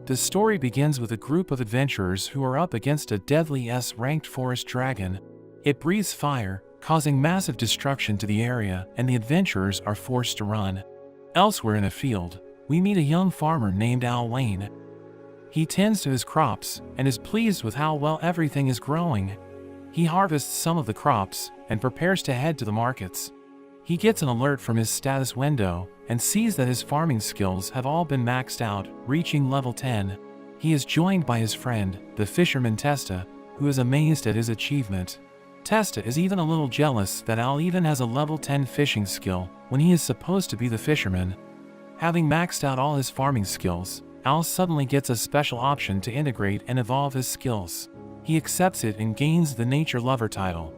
The story begins with a group of adventurers who are up against a deadly S-ranked forest dragon. It breathes fire, causing massive destruction to the area, and the adventurers are forced to run. Elsewhere in a field, we meet a young farmer named Al Wayne. He tends to his crops and is pleased with how well everything is growing. He harvests some of the crops and prepares to head to the markets. He gets an alert from his status window and sees that his farming skills have all been maxed out, reaching level 10. He is joined by his friend, the fisherman Testa, who is amazed at his achievement. Testa is even a little jealous that Al even has a level 10 fishing skill when he is supposed to be the fisherman. Having maxed out all his farming skills, Al suddenly gets a special option to integrate and evolve his skills. He accepts it and gains the Nature Lover title.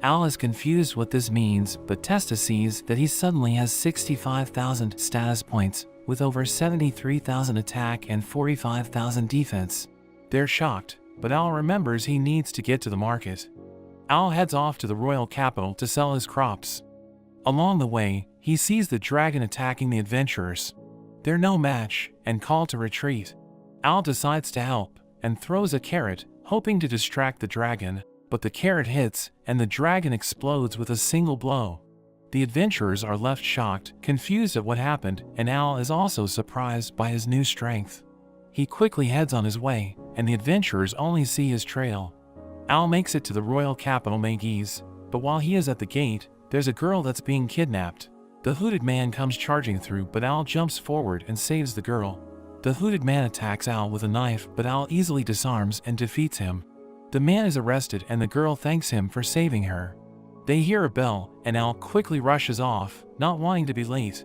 Al is confused what this means, but Testa sees that he suddenly has 65,000 status points, with over 73,000 attack and 45,000 defense. They're shocked, but Al remembers he needs to get to the market. Al heads off to the royal capital to sell his crops. Along the way, he sees the dragon attacking the adventurers. They're no match, and call to retreat. Al decides to help, and throws a carrot, hoping to distract the dragon, but the carrot hits, and the dragon explodes with a single blow. The adventurers are left shocked, confused at what happened, and Al is also surprised by his new strength. He quickly heads on his way, and the adventurers only see his trail. Al makes it to the royal capital Maguise, but while he is at the gate, there's a girl that's being kidnapped. The hooded man comes charging through, but Al jumps forward and saves the girl. The hooded man attacks Al with a knife, but Al easily disarms and defeats him. The man is arrested and the girl thanks him for saving her. They hear a bell, and Al quickly rushes off, not wanting to be late.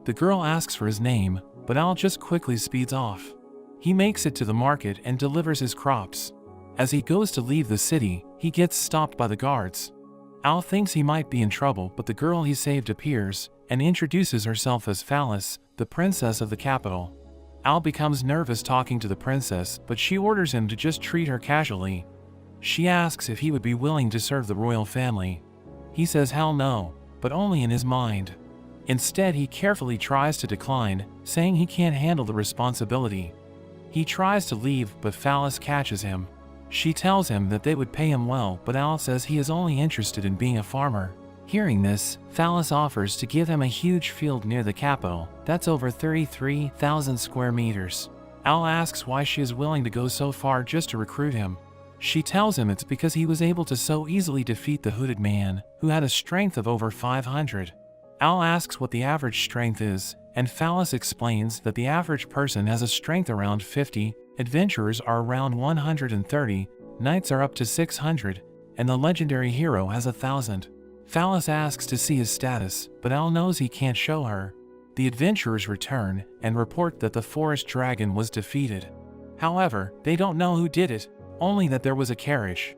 The girl asks for his name, but Al just quickly speeds off. He makes it to the market and delivers his crops. As he goes to leave the city, he gets stopped by the guards. Al thinks he might be in trouble, but the girl he saved appears and introduces herself as Phallus, the princess of the capital. Al becomes nervous talking to the princess, but she orders him to just treat her casually. She asks if he would be willing to serve the royal family. He says hell no, but only in his mind. Instead, he carefully tries to decline, saying he can't handle the responsibility. He tries to leave, but Phallus catches him. She tells him that they would pay him well, but Al says he is only interested in being a farmer. Hearing this, Phallus offers to give him a huge field near the capital, that's over 33,000 square meters. Al asks why she is willing to go so far just to recruit him. She tells him it's because he was able to so easily defeat the hooded man, who had a strength of over 500. Al asks what the average strength is, and Phallus explains that the average person has a strength around 50, adventurers are around 130, knights are up to 600, and the legendary hero has 1,000. Phallus asks to see his status, but Al knows he can't show her. The adventurers return and report that the forest dragon was defeated. However, they don't know who did it, only that there was a carriage.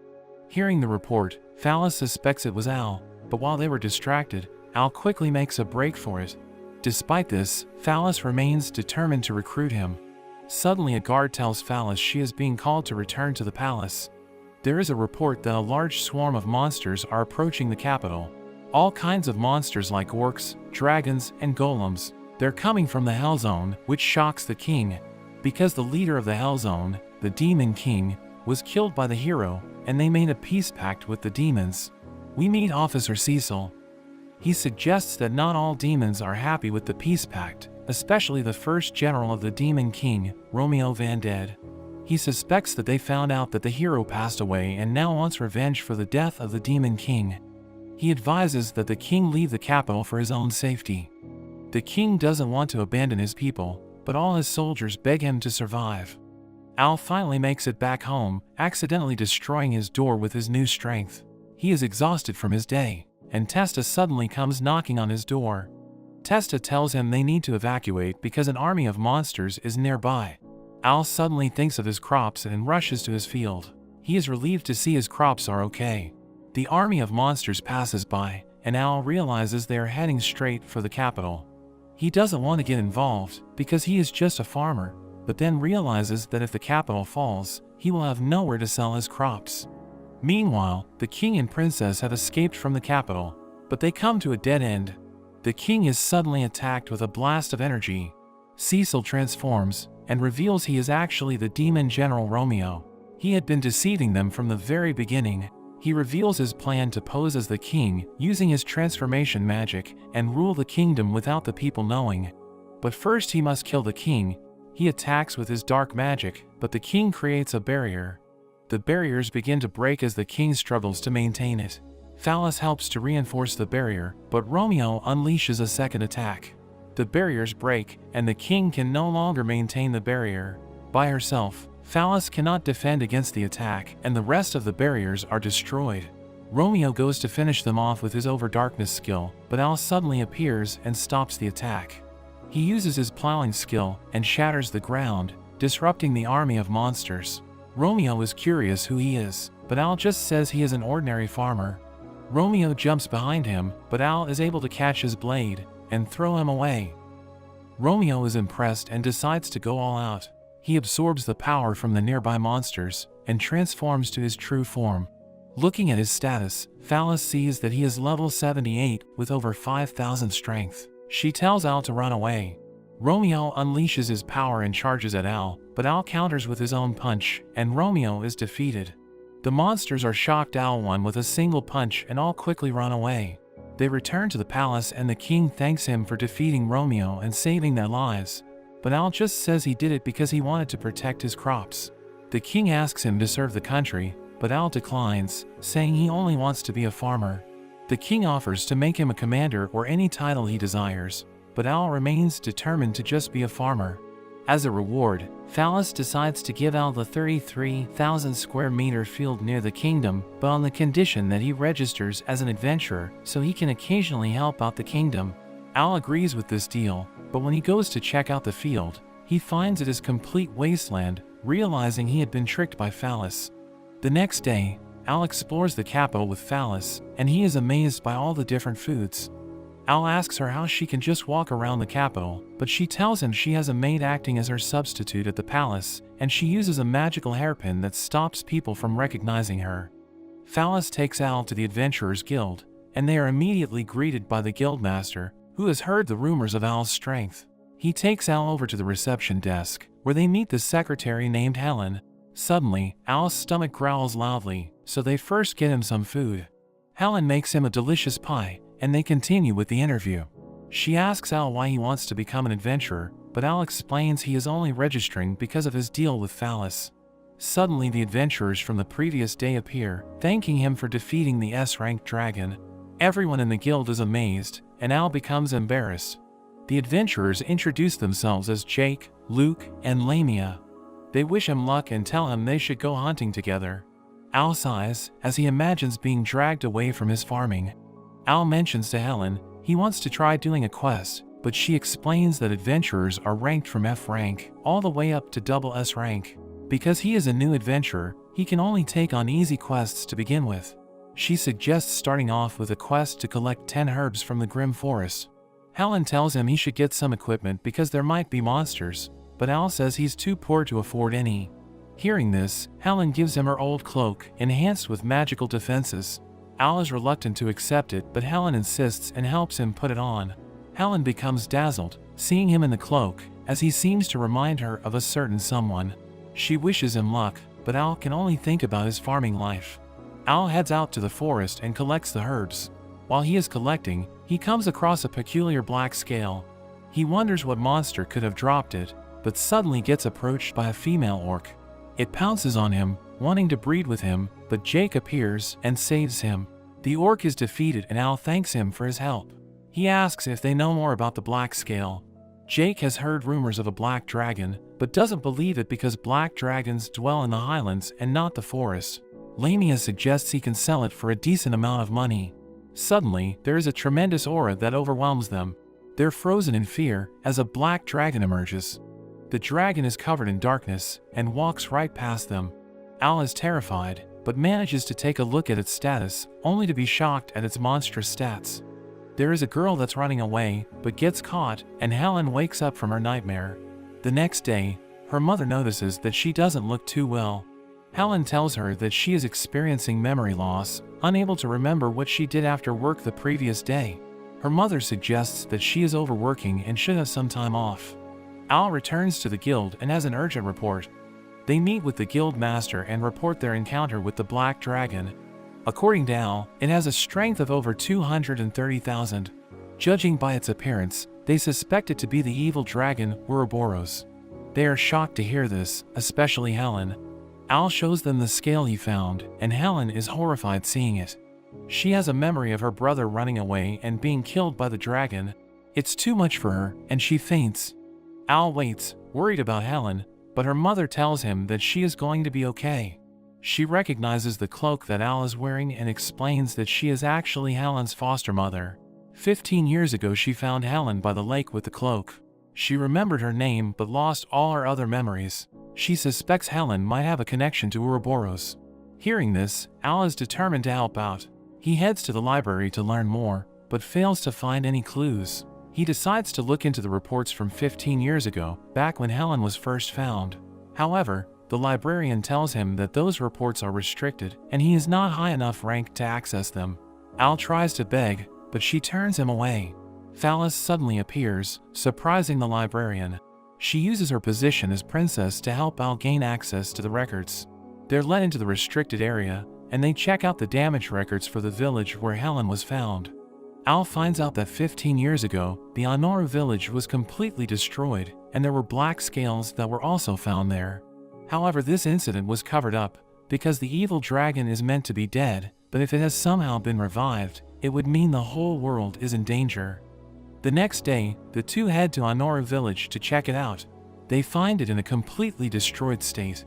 Hearing the report, Phallus suspects it was Al, but while they were distracted, Al quickly makes a break for it. Despite this, Phallus remains determined to recruit him. Suddenly a guard tells Phallus she is being called to return to the palace. There is a report that a large swarm of monsters are approaching the capital. All kinds of monsters like orcs, dragons, and golems. They're coming from the Hell Zone, which shocks the king. Because the leader of the Hell Zone, the Demon King, was killed by the hero, and they made a peace pact with the demons. We meet Officer Cecil. He suggests that not all demons are happy with the peace pact, especially the first general of the Demon King, Romeo Van Dead. He suspects that they found out that the hero passed away and now wants revenge for the death of the Demon King. He advises that the king leave the capital for his own safety. The king doesn't want to abandon his people, but all his soldiers beg him to survive. Al finally makes it back home, accidentally destroying his door with his new strength. He is exhausted from his day, and Testa suddenly comes knocking on his door. Testa tells him they need to evacuate because an army of monsters is nearby. Al suddenly thinks of his crops and rushes to his field. He is relieved to see his crops are okay. The army of monsters passes by, and Al realizes they are heading straight for the capital. He doesn't want to get involved because he is just a farmer, but then realizes that if the capital falls, he will have nowhere to sell his crops. Meanwhile, the king and princess have escaped from the capital, but they come to a dead end. The king is suddenly attacked with a blast of energy. Cecil transforms, and reveals he is actually the demon General Romeo. He had been deceiving them from the very beginning. He reveals his plan to pose as the king, using his transformation magic, and rule the kingdom without the people knowing. But first he must kill the king. He attacks with his dark magic, but the king creates a barrier. The barriers begin to break as the king struggles to maintain it. Phallus helps to reinforce the barrier, but Romeo unleashes a second attack. The barriers break, and the king can no longer maintain the barrier. By herself, Phallus cannot defend against the attack, and the rest of the barriers are destroyed. Romeo goes to finish them off with his over-darkness skill, but Al suddenly appears and stops the attack. He uses his plowing skill and shatters the ground, disrupting the army of monsters. Romeo is curious who he is, but Al just says he is an ordinary farmer. Romeo jumps behind him, but Al is able to catch his blade and throw him away. Romeo is impressed and decides to go all out. He absorbs the power from the nearby monsters and transforms to his true form. Looking at his status, Phallus sees that he is level 78 with over 5,000 strength. She tells Al to run away. Romeo unleashes his power and charges at Al, but Al counters with his own punch, and Romeo is defeated. The monsters are shocked Al won with a single punch and all quickly run away. They return to the palace and the king thanks him for defeating Romeo and saving their lives. But Al just says he did it because he wanted to protect his crops. The king asks him to serve the country, but Al declines, saying he only wants to be a farmer. The king offers to make him a commander or any title he desires, but Al remains determined to just be a farmer. As a reward, Phallus decides to give Al the 33,000 square meter field near the kingdom, but on the condition that he registers as an adventurer so he can occasionally help out the kingdom. Al agrees with this deal, but when he goes to check out the field, he finds it is complete wasteland, realizing he had been tricked by Phallus. The next day, Al explores the capital with Phallus, and he is amazed by all the different foods. Al asks her how she can just walk around the capital, but she tells him she has a maid acting as her substitute at the palace, and she uses a magical hairpin that stops people from recognizing her. Phallus takes Al to the Adventurers Guild, and they are immediately greeted by the guildmaster, who has heard the rumors of Al's strength. He takes Al over to the reception desk, where they meet the secretary named Helen. Suddenly, Al's stomach growls loudly, so they first get him some food. Helen makes him a delicious pie, and they continue with the interview. She asks Al why he wants to become an adventurer, but Al explains he is only registering because of his deal with Phallus. Suddenly the adventurers from the previous day appear, thanking him for defeating the S-rank dragon. Everyone in the guild is amazed, and Al becomes embarrassed. The adventurers introduce themselves as Jake, Luke, and Lamia. They wish him luck and tell him they should go hunting together. Al sighs as he imagines being dragged away from his farming. Al mentions to Helen he wants to try doing a quest, but she explains that adventurers are ranked from F rank all the way up to double S rank. Because he is a new adventurer, he can only take on easy quests to begin with. She suggests starting off with a quest to collect 10 herbs from the Grim Forest. Helen tells him he should get some equipment because there might be monsters, but Al says he's too poor to afford any. Hearing this, Helen gives him her old cloak, enhanced with magical defenses. Al is reluctant to accept it, but Helen insists and helps him put it on. Helen becomes dazzled, seeing him in the cloak, as he seems to remind her of a certain someone. She wishes him luck, but Al can only think about his farming life. Al heads out to the forest and collects the herbs. While he is collecting, he comes across a peculiar black scale. He wonders what monster could have dropped it, but suddenly gets approached by a female orc. It pounces on him, wanting to breed with him, but Jake appears and saves him. The orc is defeated and Al thanks him for his help. He asks if they know more about the black scale. Jake has heard rumors of a black dragon, but doesn't believe it because black dragons dwell in the highlands and not the forest. Lamia suggests he can sell it for a decent amount of money. Suddenly, there is a tremendous aura that overwhelms them. They're frozen in fear as a black dragon emerges. The dragon is covered in darkness and walks right past them. Al is terrified, but manages to take a look at its status, only to be shocked at its monstrous stats. There is a girl that's running away, but gets caught, and Helen wakes up from her nightmare. The next day, her mother notices that she doesn't look too well. Helen tells her that she is experiencing memory loss, unable to remember what she did after work the previous day. Her mother suggests that she is overworking and should have some time off. Al returns to the guild and has an urgent report. They meet with the guild master and report their encounter with the black dragon. According to Al, it has a strength of over 230,000. Judging by its appearance, they suspect it to be the evil dragon Ouroboros. They are shocked to hear this, especially Helen. Al shows them the scale he found, and Helen is horrified seeing it. She has a memory of her brother running away and being killed by the dragon. It's too much for her, and she faints. Al waits, worried about Helen, but her mother tells him that she is going to be okay. She recognizes the cloak that Al is wearing and explains that she is actually Helen's foster mother. 15 years ago she found Helen by the lake with the cloak. She remembered her name but lost all her other memories. She suspects Helen might have a connection to Ouroboros. Hearing this, Al is determined to help out. He heads to the library to learn more, but fails to find any clues. He decides to look into the reports from 15 years ago, back when Helen was first found. However, the librarian tells him that those reports are restricted and he is not high enough ranked to access them. Al tries to beg, but she turns him away. Phallus suddenly appears, surprising the librarian. She uses her position as princess to help Al gain access to the records. They're led into the restricted area, and they check out the damage records for the village where Helen was found. Al finds out that 15 years ago, the Honoru village was completely destroyed, and there were black scales that were also found there. However, this incident was covered up, because the evil dragon is meant to be dead, but if it has somehow been revived, it would mean the whole world is in danger. The next day, the two head to Honoru village to check it out. They find it in a completely destroyed state.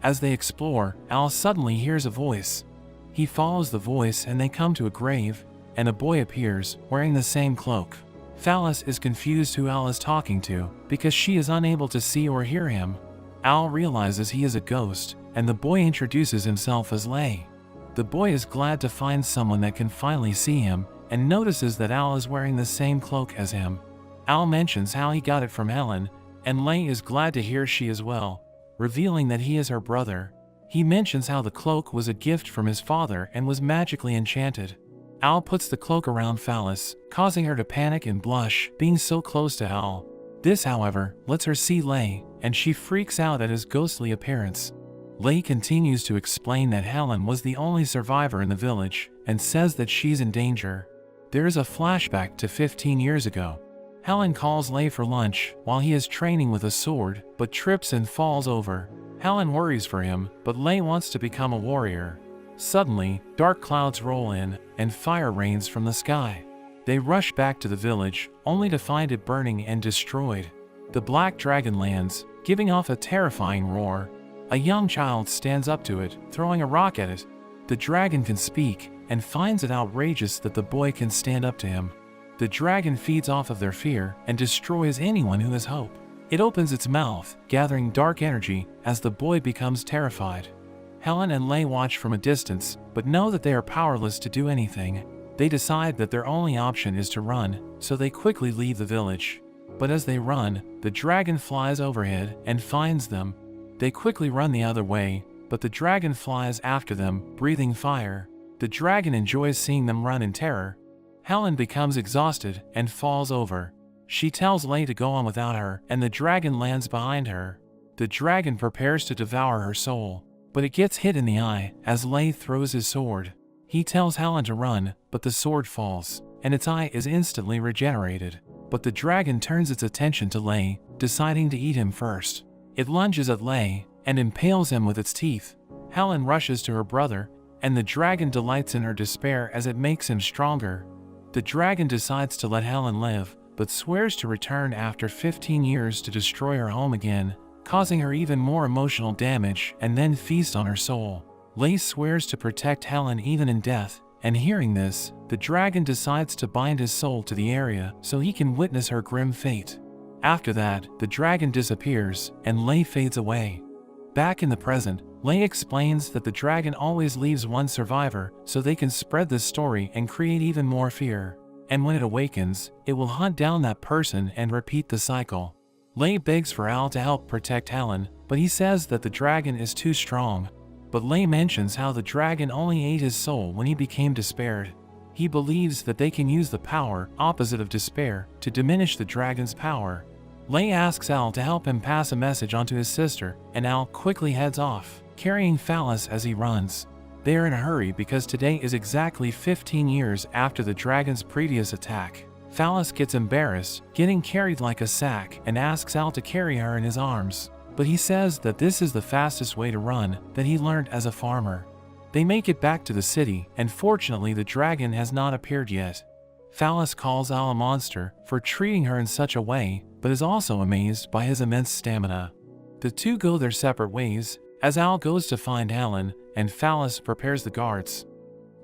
As they explore, Al suddenly hears a voice. He follows the voice and they come to a grave, and a boy appears, wearing the same cloak. Phallus is confused who Al is talking to, because she is unable to see or hear him. Al realizes he is a ghost, and the boy introduces himself as Lei. The boy is glad to find someone that can finally see him, and notices that Al is wearing the same cloak as him. Al mentions how he got it from Helen, and Lei is glad to hear she as well, revealing that he is her brother. He mentions how the cloak was a gift from his father and was magically enchanted. Al puts the cloak around Phallus, causing her to panic and blush, being so close to Al. This, however, lets her see Lei, and she freaks out at his ghostly appearance. Lei continues to explain that Helen was the only survivor in the village, and says that she's in danger. There is a flashback to 15 years ago. Helen calls Lei for lunch while he is training with a sword, but trips and falls over. Helen worries for him, but Lei wants to become a warrior. Suddenly, dark clouds roll in, and fire rains from the sky. They rush back to the village, only to find it burning and destroyed. The black dragon lands, giving off a terrifying roar. A young child stands up to it, throwing a rock at it. The dragon can speak, and finds it outrageous that the boy can stand up to him. The dragon feeds off of their fear, and destroys anyone who has hope. It opens its mouth, gathering dark energy, as the boy becomes terrified. Helen and Lei watch from a distance, but know that they are powerless to do anything. They decide that their only option is to run, so they quickly leave the village. But as they run, the dragon flies overhead and finds them. They quickly run the other way, but the dragon flies after them, breathing fire. The dragon enjoys seeing them run in terror. Helen becomes exhausted and falls over. She tells Lei to go on without her, and the dragon lands behind her. The dragon prepares to devour her soul, but it gets hit in the eye as Lei throws his sword. He tells Helen to run, but the sword falls, and its eye is instantly regenerated. But the dragon turns its attention to Lei, deciding to eat him first. It lunges at Lei and impales him with its teeth. Helen rushes to her brother, and the dragon delights in her despair as it makes him stronger. The dragon decides to let Helen live, but swears to return after 15 years to destroy her home again, causing her even more emotional damage and then feast on her soul. Lei swears to protect Helen even in death, and hearing this, the dragon decides to bind his soul to the area so he can witness her grim fate. After that, the dragon disappears, and Lei fades away. Back in the present, Lei explains that the dragon always leaves one survivor so they can spread this story and create even more fear. And when it awakens, it will hunt down that person and repeat the cycle. Lei begs for Al to help protect Helen, but he says that the dragon is too strong. But Lei mentions how the dragon only ate his soul when he became despaired. He believes that they can use the power, opposite of despair, to diminish the dragon's power. Lay asks Al to help him pass a message on to his sister, and Al quickly heads off, carrying Phallus as he runs. They are in a hurry because today is exactly 15 years after the dragon's previous attack. Phallus gets embarrassed, getting carried like a sack, and asks Al to carry her in his arms. But he says that this is the fastest way to run that he learned as a farmer. They make it back to the city, and fortunately the dragon has not appeared yet. Phallus calls Al a monster for treating her in such a way, but is also amazed by his immense stamina. The two go their separate ways, as Al goes to find Helen, and Phallus prepares the guards.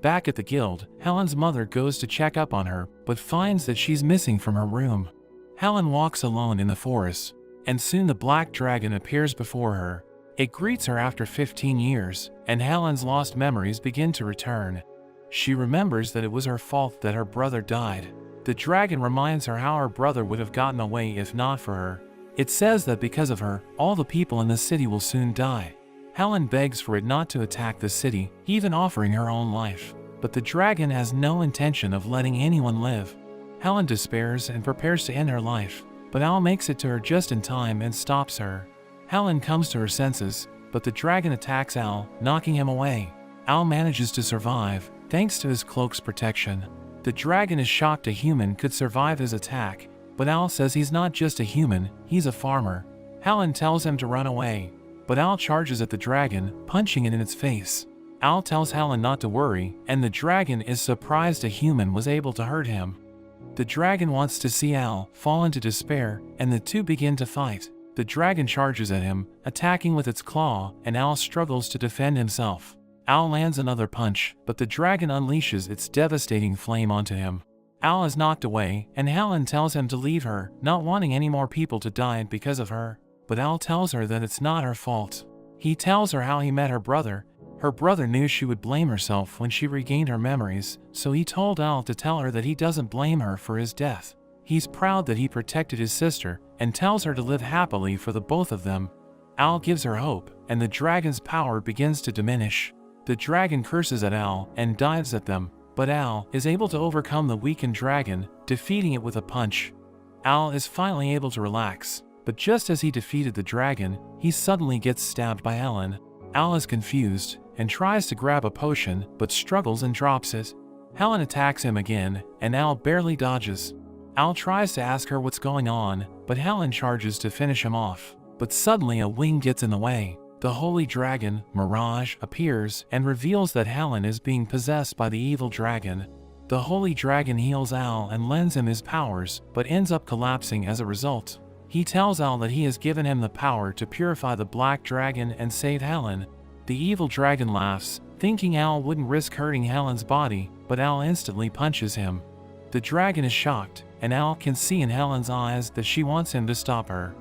Back at the guild, Helen's mother goes to check up on her, but finds that she's missing from her room. Helen walks alone in the forest, and soon the black dragon appears before her. It greets her after 15 years, and Helen's lost memories begin to return. She remembers that it was her fault that her brother died. The dragon reminds her how her brother would have gotten away if not for her. It says that because of her, all the people in the city will soon die. Helen begs for it not to attack the city, even offering her own life. But the dragon has no intention of letting anyone live. Helen despairs and prepares to end her life, but Al makes it to her just in time and stops her. Helen comes to her senses, but the dragon attacks Al, knocking him away. Al manages to survive, thanks to his cloak's protection. The dragon is shocked a human could survive his attack, but Al says he's not just a human, he's a farmer. Helen tells him to run away, but Al charges at the dragon, punching it in its face. Al tells Helen not to worry, and the dragon is surprised a human was able to hurt him. The dragon wants to see Al fall into despair, and the two begin to fight. The dragon charges at him, attacking with its claw, and Al struggles to defend himself. Al lands another punch, but the dragon unleashes its devastating flame onto him. Al is knocked away, and Helen tells him to leave her, not wanting any more people to die because of her. But Al tells her that it's not her fault. He tells her how he met her brother. Her brother knew she would blame herself when she regained her memories, so he told Al to tell her that he doesn't blame her for his death. He's proud that he protected his sister, and tells her to live happily for the both of them. Al gives her hope, and the dragon's power begins to diminish. The dragon curses at Al and dives at them, but Al is able to overcome the weakened dragon, defeating it with a punch. Al is finally able to relax, but just as he defeated the dragon, he suddenly gets stabbed by Helen. Al is confused and tries to grab a potion, but struggles and drops it. Helen attacks him again, and Al barely dodges. Al tries to ask her what's going on, but Helen charges to finish him off. But suddenly a wing gets in the way. The holy dragon, Mirage, appears and reveals that Helen is being possessed by the evil dragon. The holy dragon heals Al and lends him his powers, but ends up collapsing as a result. He tells Al that he has given him the power to purify the black dragon and save Helen. The evil dragon laughs, thinking Al wouldn't risk hurting Helen's body, but Al instantly punches him. The dragon is shocked, and Al can see in Helen's eyes that she wants him to stop her.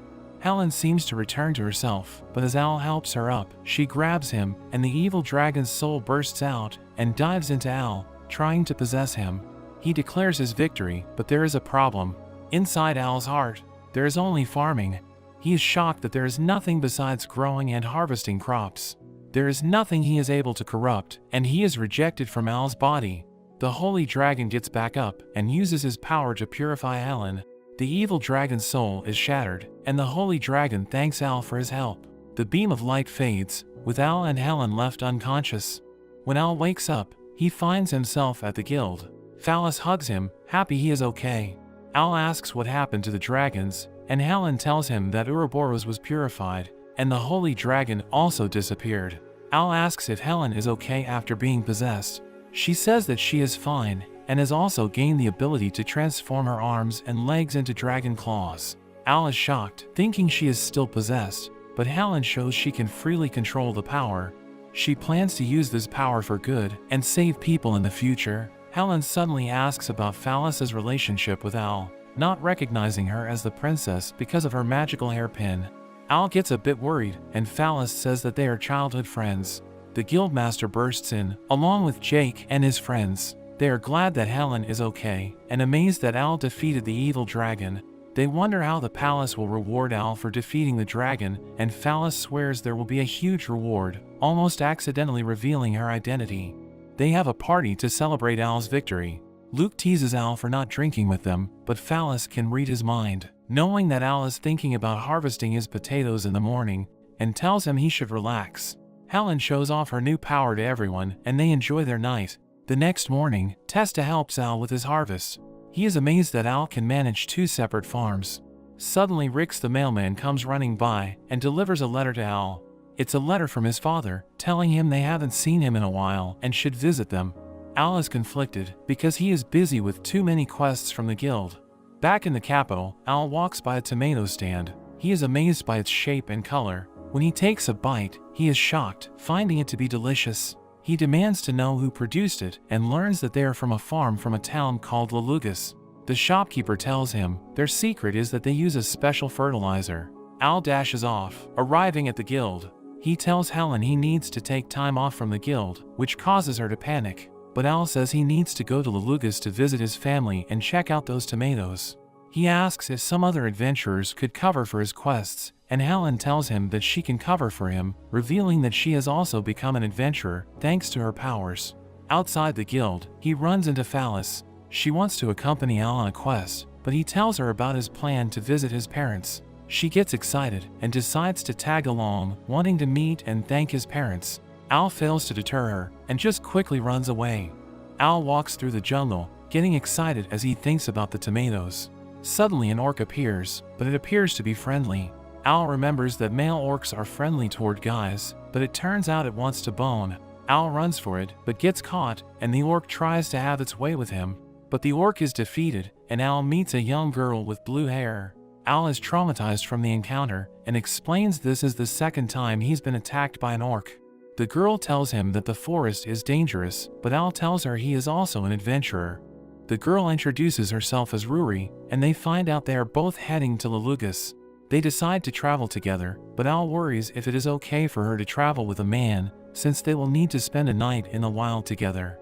Helen seems to return to herself, but as Al helps her up, she grabs him, and the evil dragon's soul bursts out and dives into Al, trying to possess him. He declares his victory, but there is a problem. Inside Al's heart, there is only farming. He is shocked that there is nothing besides growing and harvesting crops. There is nothing he is able to corrupt, and he is rejected from Al's body. The holy dragon gets back up and uses his power to purify Helen. The evil dragon's soul is shattered, and the holy dragon thanks Al for his help. The beam of light fades, with Al and Helen left unconscious. When Al wakes up, he finds himself at the guild. Phallus hugs him, happy he is okay. Al asks what happened to the dragons, and Helen tells him that Ouroboros was purified, and the holy dragon also disappeared. Al asks if Helen is okay after being possessed. She says that she is fine, and has also gained the ability to transform her arms and legs into dragon claws. Al is shocked, thinking she is still possessed, but Helen shows she can freely control the power. She plans to use this power for good and save people in the future. Helen suddenly asks about Phallus's relationship with Al, not recognizing her as the princess because of her magical hairpin. Al gets a bit worried, and Phallus says that they are childhood friends. The guildmaster bursts in, along with Jake and his friends. They are glad that Helen is okay, and amazed that Al defeated the evil dragon. They wonder how the palace will reward Al for defeating the dragon, and Phallus swears there will be a huge reward, almost accidentally revealing her identity. They have a party to celebrate Al's victory. Luke teases Al for not drinking with them, but Phallus can read his mind, knowing that Al is thinking about harvesting his potatoes in the morning, and tells him he should relax. Helen shows off her new power to everyone, and they enjoy their night. The next morning, Testa helps Al with his harvest. He is amazed that Al can manage 2 separate farms. Suddenly Rix the mailman comes running by and delivers a letter to Al. It's a letter from his father, telling him they haven't seen him in a while and should visit them. Al is conflicted because he is busy with too many quests from the guild. Back in the capital, Al walks by a tomato stand. He is amazed by its shape and color. When he takes a bite, he is shocked, finding it to be delicious. He demands to know who produced it and learns that they are from a farm from a town called Lalugas. The shopkeeper tells him their secret is that they use a special fertilizer. Al dashes off, arriving at the guild. He tells Helen he needs to take time off from the guild, which causes her to panic. But Al says he needs to go to Lalugas to visit his family and check out those tomatoes. He asks if some other adventurers could cover for his quests, and Helen tells him that she can cover for him, revealing that she has also become an adventurer thanks to her powers. Outside the guild, he runs into Phallus. She wants to accompany Al on a quest, but he tells her about his plan to visit his parents. She gets excited and decides to tag along, wanting to meet and thank his parents. Al fails to deter her and just quickly runs away. Al walks through the jungle, getting excited as he thinks about the tomatoes. Suddenly an orc appears, but it appears to be friendly. Al remembers that male orcs are friendly toward guys, but it turns out it wants to bone. Al runs for it, but gets caught, and the orc tries to have its way with him. But the orc is defeated, and Al meets a young girl with blue hair. Al is traumatized from the encounter, and explains this is the second time he's been attacked by an orc. The girl tells him that the forest is dangerous, but Al tells her he is also an adventurer. The girl introduces herself as Ruri, and they find out they are both heading to Lalugas. They decide to travel together, but Al worries if it is okay for her to travel with a man, since they will need to spend a night in the wild together.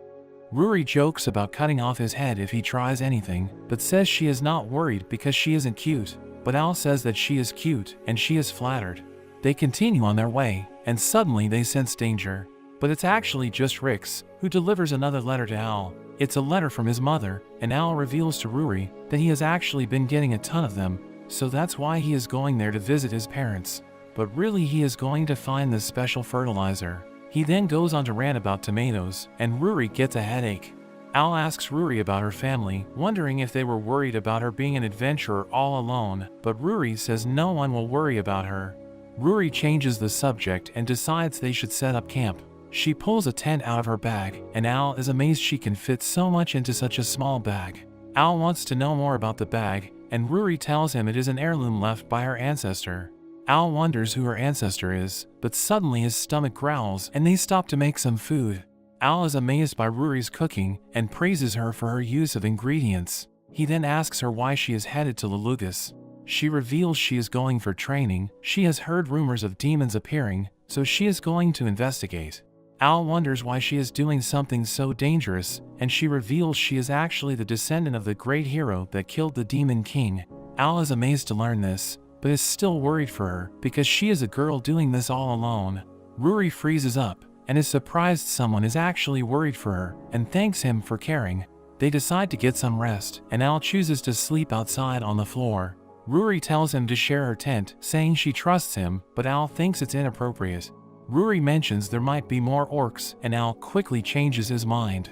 Ruri jokes about cutting off his head if he tries anything, but says she is not worried because she isn't cute. But Al says that she is cute, and she is flattered. They continue on their way, and suddenly they sense danger. But it's actually just Rix, who delivers another letter to Al. It's a letter from his mother, and Al reveals to Ruri that he has actually been getting a ton of them, so that's why he is going there to visit his parents. But really he is going to find the special fertilizer. He then goes on to rant about tomatoes, and Ruri gets a headache. Al asks Ruri about her family, wondering if they were worried about her being an adventurer all alone, but Ruri says no one will worry about her. Ruri changes the subject and decides they should set up camp. She pulls a tent out of her bag, and Al is amazed she can fit so much into such a small bag. Al wants to know more about the bag, and Ruri tells him it is an heirloom left by her ancestor. Al wonders who her ancestor is, but suddenly his stomach growls and they stop to make some food. Al is amazed by Ruri's cooking and praises her for her use of ingredients. He then asks her why she is headed to Lalugas. She reveals she is going for training. She has heard rumors of demons appearing, so she is going to investigate. Al wonders why she is doing something so dangerous, and she reveals she is actually the descendant of the great hero that killed the Demon King. Al is amazed to learn this, but is still worried for her because she is a girl doing this all alone. Ruri freezes up and is surprised someone is actually worried for her and thanks him for caring. They decide to get some rest, and Al chooses to sleep outside on the floor. Ruri tells him to share her tent, saying she trusts him, but Al thinks it's inappropriate. Ruri mentions there might be more orcs, and Al quickly changes his mind.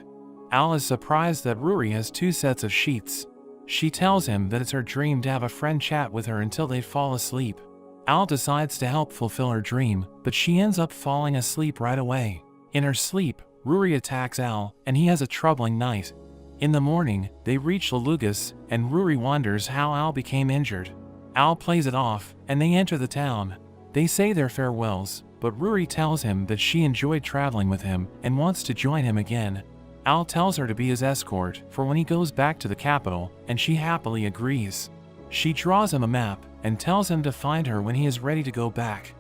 Al is surprised that Ruri has 2 sets of sheets. She tells him that it's her dream to have a friend chat with her until they fall asleep. Al decides to help fulfill her dream, but she ends up falling asleep right away. In her sleep, Ruri attacks Al, and he has a troubling night. In the morning, they reach Lalugas, and Ruri wonders how Al became injured. Al plays it off, and they enter the town. They say their farewells, but Ruri tells him that she enjoyed traveling with him and wants to join him again. Al tells her to be his escort for when he goes back to the capital, and she happily agrees. She draws him a map and tells him to find her when he is ready to go back.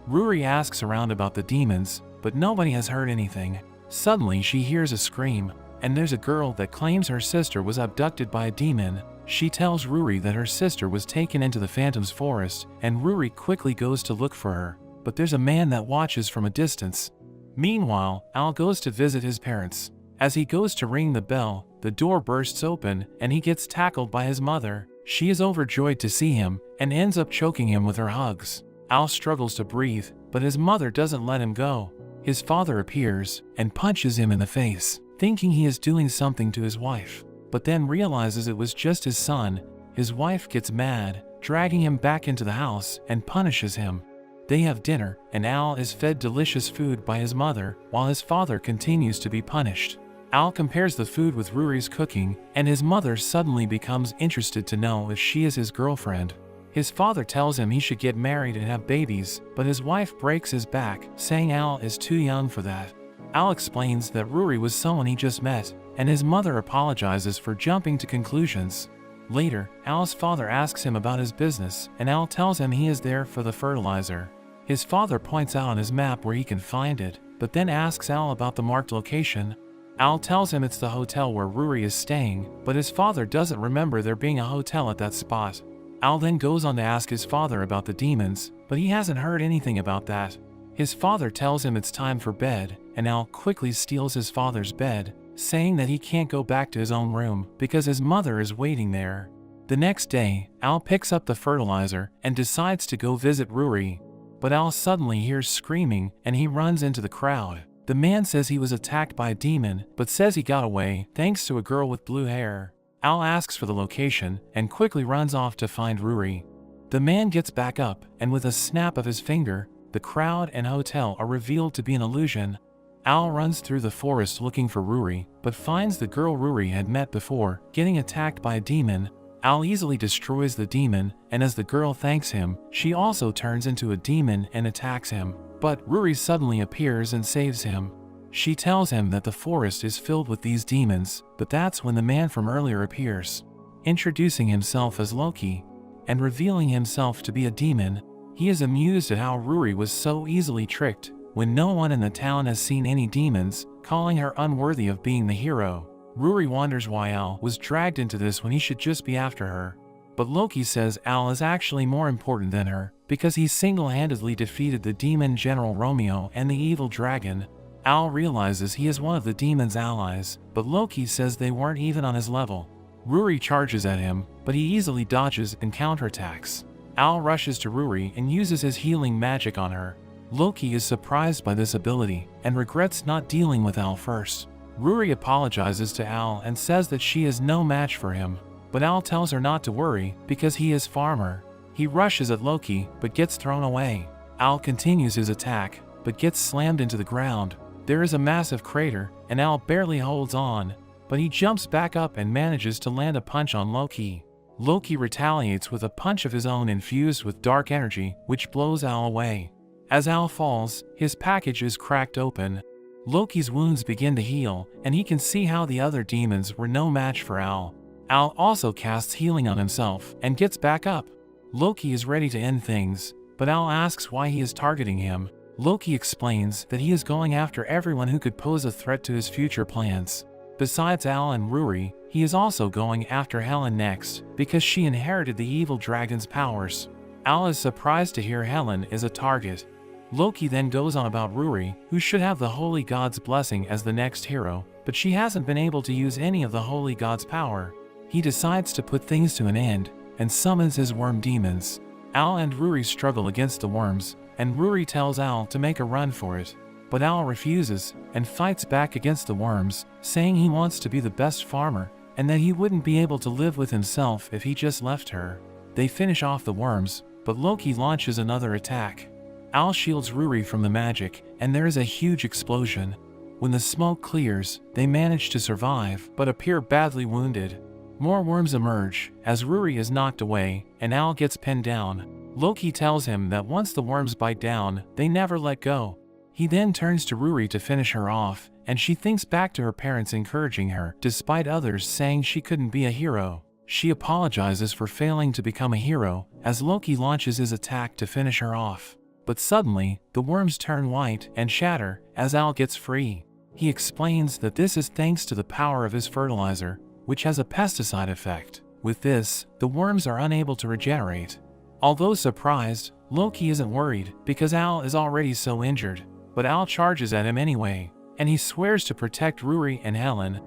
Ruri asks around about the demons, but nobody has heard anything. Suddenly she hears a scream, and there's a girl that claims her sister was abducted by a demon. She tells Ruri that her sister was taken into the Phantom's forest, and Ruri quickly goes to look for her, but there's a man that watches from a distance. Meanwhile, Al goes to visit his parents. As he goes to ring the bell, the door bursts open, and he gets tackled by his mother. She is overjoyed to see him and ends up choking him with her hugs. Al struggles to breathe, but his mother doesn't let him go. His father appears and punches him in the face, thinking he is doing something to his wife, but then realizes it was just his son. His wife gets mad, dragging him back into the house and punishes him. They have dinner, and Al is fed delicious food by his mother, while his father continues to be punished. Al compares the food with Rory's cooking, and his mother suddenly becomes interested to know if she is his girlfriend. His father tells him he should get married and have babies, but his wife breaks his back, saying Al is too young for that. Al explains that Rory was someone he just met, and his mother apologizes for jumping to conclusions. Later, Al's father asks him about his business, and Al tells him he is there for the fertilizer. His father points out on his map where he can find it, but then asks Al about the marked location. Al tells him it's the hotel where Rory is staying, but his father doesn't remember there being a hotel at that spot. Al then goes on to ask his father about the demons, but he hasn't heard anything about that. His father tells him it's time for bed, and Al quickly steals his father's bed, saying that he can't go back to his own room because his mother is waiting there. The next day, Al picks up the fertilizer and decides to go visit Rory, but Al suddenly hears screaming and he runs into the crowd. The man says he was attacked by a demon, but says he got away thanks to a girl with blue hair. Al asks for the location and quickly runs off to find Rory. The man gets back up, and with a snap of his finger, the crowd and hotel are revealed to be an illusion. Al runs through the forest looking for Rory, but finds the girl Rory had met before getting attacked by a demon. Al easily destroys the demon, and as the girl thanks him, she also turns into a demon and attacks him. But Rory suddenly appears and saves him. She tells him that the forest is filled with these demons, but that's when the man from earlier appears, introducing himself as Loki, and revealing himself to be a demon. He is amused at how Rory was so easily tricked, when no one in the town has seen any demons, calling her unworthy of being the hero. Rory wonders why Al was dragged into this when he should just be after her. But Loki says Al is actually more important than her, because he single-handedly defeated the demon General Romeo and the evil dragon. Al realizes he is one of the demon's allies, but Loki says they weren't even on his level. Rory charges at him, but he easily dodges and counterattacks. Al rushes to Rory and uses his healing magic on her. Loki is surprised by this ability and regrets not dealing with Al first. Rory apologizes to Al and says that she is no match for him, but Al tells her not to worry because he is Farmer. He rushes at Loki but gets thrown away. Al continues his attack but gets slammed into the ground. There is a massive crater and Al barely holds on, but he jumps back up and manages to land a punch on Loki. Loki retaliates with a punch of his own infused with dark energy, which blows Al away. As Al falls, his package is cracked open. Loki's wounds begin to heal, and he can see how the other demons were no match for Al. Al also casts healing on himself and gets back up. Loki is ready to end things, but Al asks why he is targeting him. Loki explains that he is going after everyone who could pose a threat to his future plans. Besides Al and Rory, he is also going after Helen next, because she inherited the evil dragon's powers. Al is surprised to hear Helen is a target. Loki then goes on about Rory, who should have the Holy God's blessing as the next hero, but she hasn't been able to use any of the Holy God's power. He decides to put things to an end, and summons his worm demons. Al and Rory struggle against the worms, and Rory tells Al to make a run for it. But Al refuses, and fights back against the worms, saying he wants to be the best farmer, and that he wouldn't be able to live with himself if he just left her. They finish off the worms, but Loki launches another attack. Al shields Rory from the magic, and there is a huge explosion. When the smoke clears, they manage to survive, but appear badly wounded. More worms emerge, as Rory is knocked away, and Al gets pinned down. Loki tells him that once the worms bite down, they never let go. He then turns to Rory to finish her off, and she thinks back to her parents encouraging her, despite others saying she couldn't be a hero. She apologizes for failing to become a hero, as Loki launches his attack to finish her off. But suddenly, the worms turn white and shatter as Al gets free. He explains that this is thanks to the power of his fertilizer, which has a pesticide effect. With this, the worms are unable to regenerate. Although surprised, Loki isn't worried because Al is already so injured. But Al charges at him anyway, and he swears to protect Rory and Helen.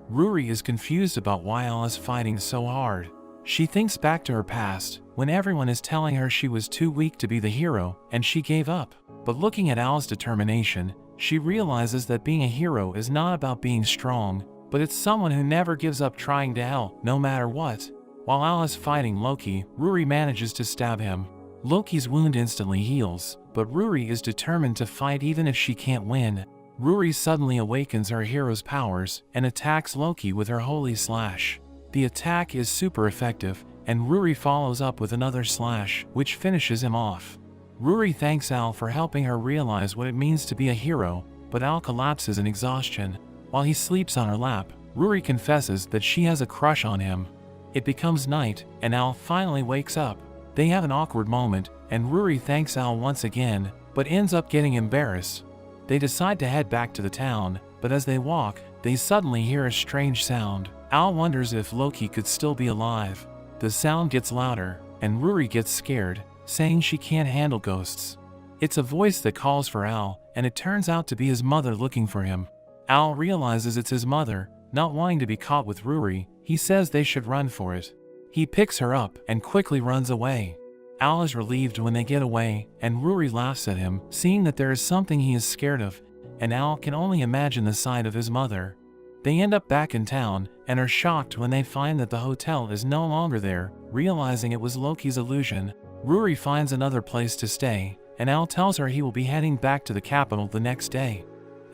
Rory is confused about why Al is fighting so hard. She thinks back to her past, when everyone is telling her she was too weak to be the hero, and she gave up. But looking at Al's determination, she realizes that being a hero is not about being strong, but it's someone who never gives up trying to help, no matter what. While Al is fighting Loki, Ruri manages to stab him. Loki's wound instantly heals, but Ruri is determined to fight even if she can't win. Ruri suddenly awakens her hero's powers and attacks Loki with her holy slash. The attack is super effective, and Ruri follows up with another slash, which finishes him off. Ruri thanks Al for helping her realize what it means to be a hero, but Al collapses in exhaustion. While he sleeps on her lap, Ruri confesses that she has a crush on him. It becomes night, and Al finally wakes up. They have an awkward moment, and Ruri thanks Al once again, but ends up getting embarrassed. They decide to head back to the town, but as they walk, they suddenly hear a strange sound. Al wonders if Loki could still be alive. The sound gets louder, and Ruri gets scared, saying she can't handle ghosts. It's a voice that calls for Al, and it turns out to be his mother looking for him. Al realizes it's his mother. Not wanting to be caught with Ruri, he says they should run for it. He picks her up and quickly runs away. Al is relieved when they get away, and Ruri laughs at him, seeing that there is something he is scared of, and Al can only imagine the sight of his mother. They end up back in town, and are shocked when they find that the hotel is no longer there, realizing it was Loki's illusion. Ruri finds another place to stay, and Al tells her he will be heading back to the capital the next day.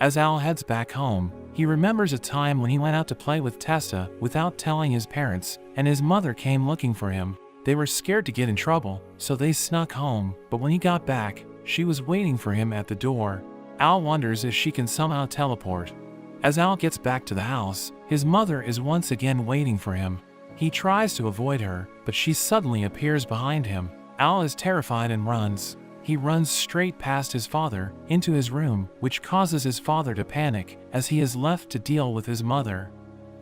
As Al heads back home, he remembers a time when he went out to play with Testa without telling his parents, and his mother came looking for him. They were scared to get in trouble, so they snuck home, but when he got back, she was waiting for him at the door. Al wonders if she can somehow teleport. As Al gets back to the house, his mother is once again waiting for him. He tries to avoid her, but she suddenly appears behind him. Al is terrified and runs. He runs straight past his father, into his room, which causes his father to panic, as he is left to deal with his mother.